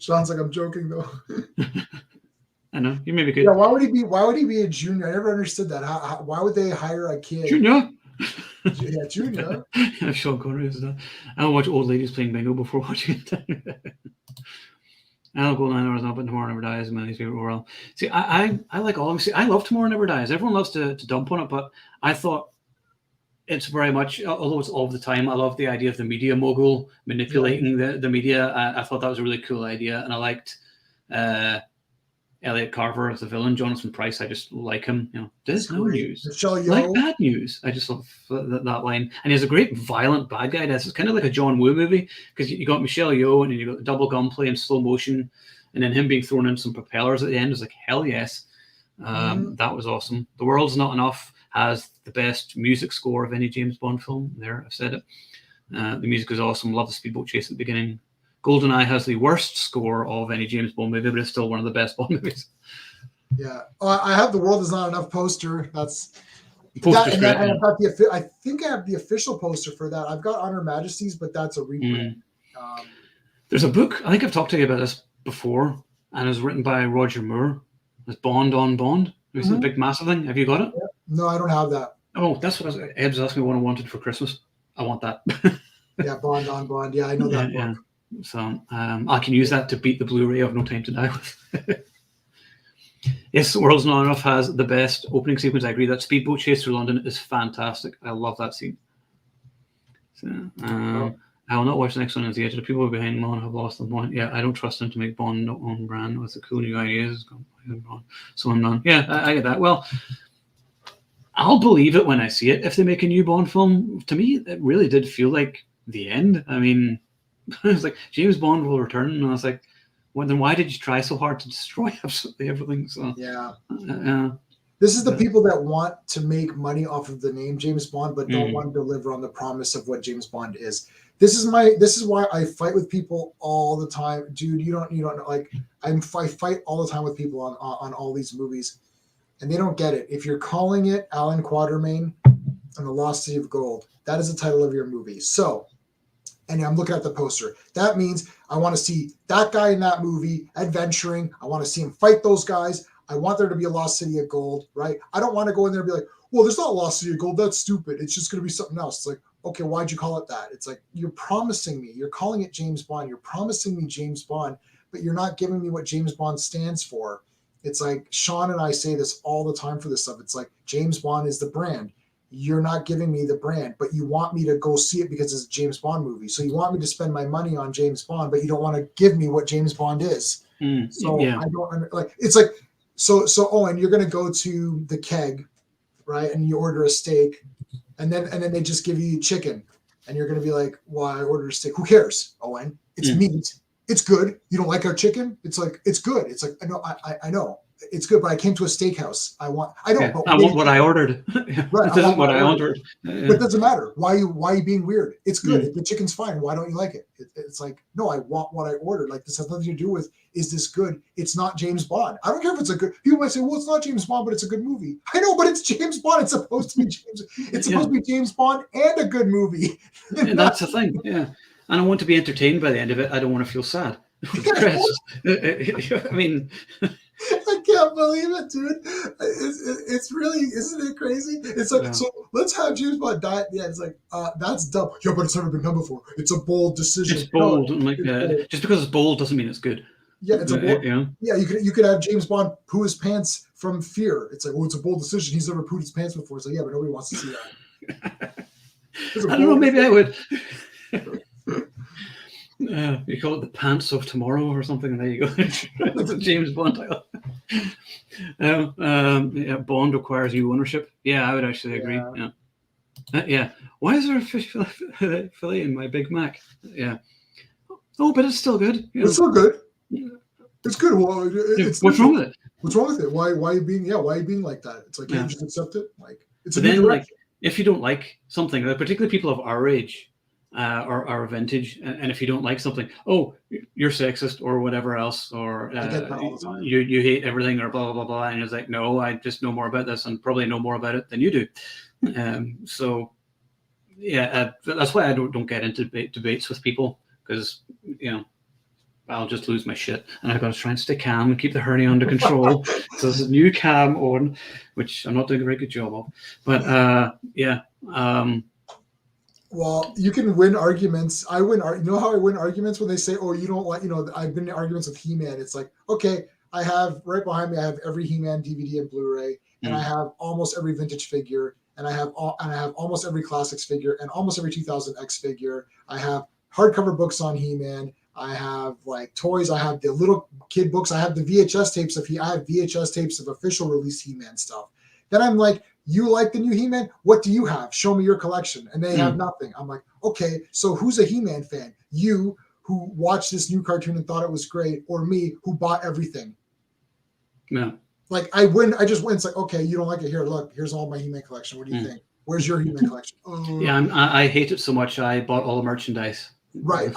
Sounds like I'm joking though. I know you maybe could. Yeah, why would he be a junior? I never understood that. Why would they hire a kid? Junior. Yeah, Junior. Yeah, Sean Connery is that. I'll watch old ladies playing bingo before watching it. I'll go 9 hours now, but Tomorrow Never Dies is my least favorite overall. See, I like all of them. See, I love Tomorrow Never Dies. Everyone loves to dump on it, but I thought it's very much, although it's all the time, I love the idea of the media mogul manipulating the media. I thought that was a really cool idea, and I liked Elliot Carver as the villain, Jonathan Pryce. I just like him. There's no news. Michelle Yeoh. Like bad news. I just love that line. And he has a great violent bad guy. It's kind of like a John Woo movie, because you got Michelle Yeoh and then you got the double gunplay in slow motion, and then him being thrown in some propellers at the end is like, hell yes. That was awesome. The World's Not Enough has the best music score of any James Bond film. There, I've said it. The music is awesome. Love the speedboat chase at the beginning. GoldenEye has the worst score of any James Bond movie, but it's still one of the best Bond movies. Yeah. Oh, I have The World Is Not Enough poster. That's Poster's that, great, and I've got I think I have the official poster for that. I've got On Her Majesty's, but that's a reprint. There's a book, I think I've talked to you about this before, and it's written by Roger Moore. It's Bond on Bond. It's a big, massive thing. Have you got it? Yeah. No, I don't have that. Oh, that's what Eb's asked me what I wanted for Christmas. I want that. Yeah, Bond on Bond. Yeah, I know that book. Yeah. So I can use that to beat the Blu-ray of No Time to Die with. Yes, The World's Not Enough has the best opening sequence. I agree. That speedboat chase through London is fantastic. I love that scene. So, I will not watch the next one in the theatre. The people behind Bond have lost the point. Yeah, I don't trust them to make Bond on brand with the cool new ideas. So I'm done. Yeah, I get that. Well, I'll believe it when I see it. If they make a new Bond film, to me, it really did feel like the end. I mean, it was like, James Bond will return, and I was like, well, then why did you try so hard to destroy absolutely everything? So yeah, this is the people that want to make money off of the name James Bond, but don't want to deliver on the promise of what James Bond is. This is why I fight with people all the time, dude. You don't like I fight all the time with people on all these movies, and they don't get it. If you're calling it Allan Quatermain and the Lost City of Gold, that is the title of your movie. So. And I'm looking at the poster. That means I want to see that guy in that movie adventuring. I want to see him fight those guys. I want there to be a Lost City of Gold, right? I don't want to go in there and be like, well, there's not a Lost City of Gold. That's stupid. It's just going to be something else. It's like, okay, why'd you call it that? It's like, you're promising me. You're calling it James Bond. You're promising me James Bond, but you're not giving me what James Bond stands for. It's like Sean and I say this all the time for this stuff. It's like, James Bond is the brand. You're not giving me the brand, but you want me to go see it because it's a James Bond movie. So you want me to spend my money on James Bond, but you don't want to give me what James Bond is. So yeah. I don't like, it's like, so Owen, you're going to go to the Keg, right? And you order a steak, and then they just give you chicken, and you're going to be like, well, I ordered a steak. Who cares, Owen? It's meat. It's good. You don't like our chicken? It's like, it's good. It's like, I know. It's good, but I came to a steakhouse. I want what I ordered. Right, this is what I ordered. But it doesn't matter. Why are you being weird? It's good. The chicken's fine. Why don't you like it? It's like, no, I want what I ordered. Like, this has nothing to do with, is this good? It's not James Bond. I don't care if it's a good. People might say, well, it's not James Bond, but it's a good movie. I know, but it's James Bond. It's supposed to be James. It's supposed to be James Bond and a good movie. And that's the thing. Yeah, and I want to be entertained by the end of it. I don't want to feel sad. I mean. I can't believe it, dude. It's really, isn't it crazy? It's like, so let's have James Bond die at the end. It's like, that's dumb. Yeah, but it's never been done before. It's a bold decision. It's bold. Just because it's bold doesn't mean it's good. Yeah, it's a bold. Yeah, you could have James Bond poo his pants from fear. It's like, oh, it's a bold decision. He's never pooed his pants before. It's like, yeah, but nobody wants to see that. I don't know. Maybe I would. You call it The Pants of Tomorrow or something, and there you go. It's a James Bond title. Bond requires new ownership. Yeah, I would actually agree. Yeah. Why is there a fish fillet in my Big Mac? Yeah. Oh, but it's still good. It's still good. It's good. Well, what's wrong with it? What's wrong with it? Why are you being like that? It's like, you just accept it. Like, it's. But then, like, if you don't like something, particularly people of our age. Or our vintage, and if you don't like something, oh, you're sexist or whatever else, or you hate everything or blah blah blah, and it's like, no, I just know more about this and probably know more about it than you do. So yeah, that's why I don't get into debates with people, because I'll just lose my shit, and I've got to try and stay calm and keep the hernia under control. So there's a new cam on, which I'm not doing a very good job of, but yeah. Well, you can win arguments. You know how I win arguments when they say, "Oh, you don't like," I've been in arguments with He-Man. It's like, okay, I have right behind me. I have every He-Man DVD and Blu-ray, and I have almost every vintage figure, and I have almost every classics figure, and almost every 2000X figure. I have hardcover books on He-Man. I have like toys. I have the little kid books. I have the VHS tapes of I have VHS tapes of official release He-Man stuff. Then I'm like, you like the new He-Man? What do you have? Show me your collection. And they have nothing. I'm like, okay, so who's a He-Man fan? You, who watched this new cartoon and thought it was great, or me, who bought everything? Yeah. Like, I just win. It's like, okay, you don't like it. Here, look, here's all my He-Man collection. What do you think? Where's your He-Man collection? Yeah, I hate it so much. I bought all the merchandise. Right.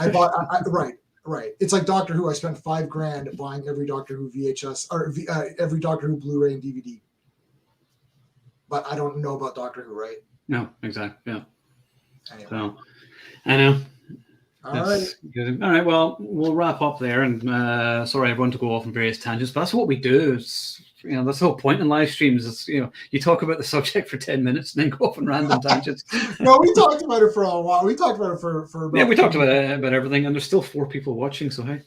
Right. It's like Doctor Who. I spent $5,000 buying every Doctor Who VHS or every Doctor Who Blu-ray and DVD. But I don't know about Doctor Who, right? No, exactly. Yeah. Anyway. So, I know. All right. Good. All right. Well, we'll wrap up there. And sorry, everyone, to go off on various tangents, but that's what we do. It's, that's the whole point in live streams. Is you talk about the subject for 10 minutes and then go off on random tangents. No, we talked about it for a while. We talked about it for about we talked about everything, and there's still 4 people watching. So hey.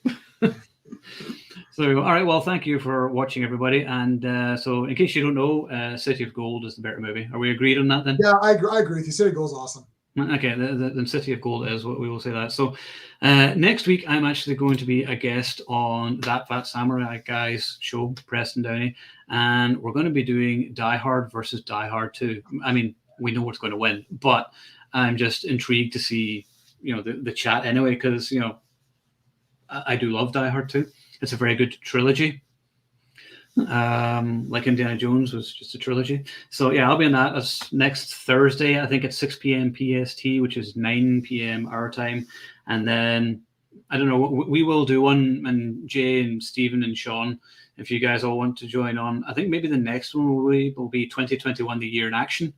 So, all right. Well, thank you for watching, everybody. And so, in case you don't know, City of Gold is the better movie. Are we agreed on that then? Yeah, I agree with you. City of Gold is awesome. Okay, the City of Gold is what we will say that. So, next week, I'm actually going to be a guest on That Fat Samurai Guy's show, Preston Downey, and we're going to be doing Die Hard versus Die Hard 2. I mean, we know what's going to win, but I'm just intrigued to see, the chat anyway, because, I do love Die Hard 2. It's a very good trilogy. Like Indiana Jones was just a trilogy. So yeah, I'll be in that. That's next Thursday. I think it's 6 p.m. PST, which is 9 p.m. our time. And then I don't know. We will do one, and Jay and Stephen and Sean, if you guys all want to join on. I think maybe the next one will be 2021, the year in action.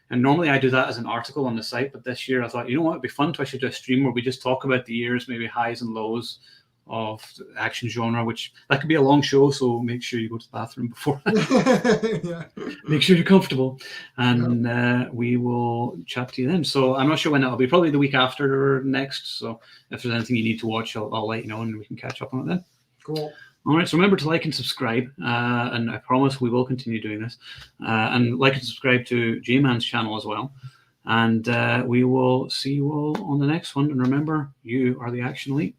And normally I do that as an article on the site, but this year I thought, it'd be fun to actually do a stream where we just talk about the years, maybe highs and lows of the action genre, which that could be a long show, so make sure you go to the bathroom before. Yeah. Make sure you're comfortable, and we will chat to you then. So I'm not sure when that'll be, probably the week after or next. So if there's anything you need to watch, I'll let you know, and we can catch up on it then. Cool. All right, so remember to like and subscribe, and I promise we will continue doing this, and like and subscribe to J-Man's channel as well, and we will see you all on the next one. And remember, you are the Action Elite.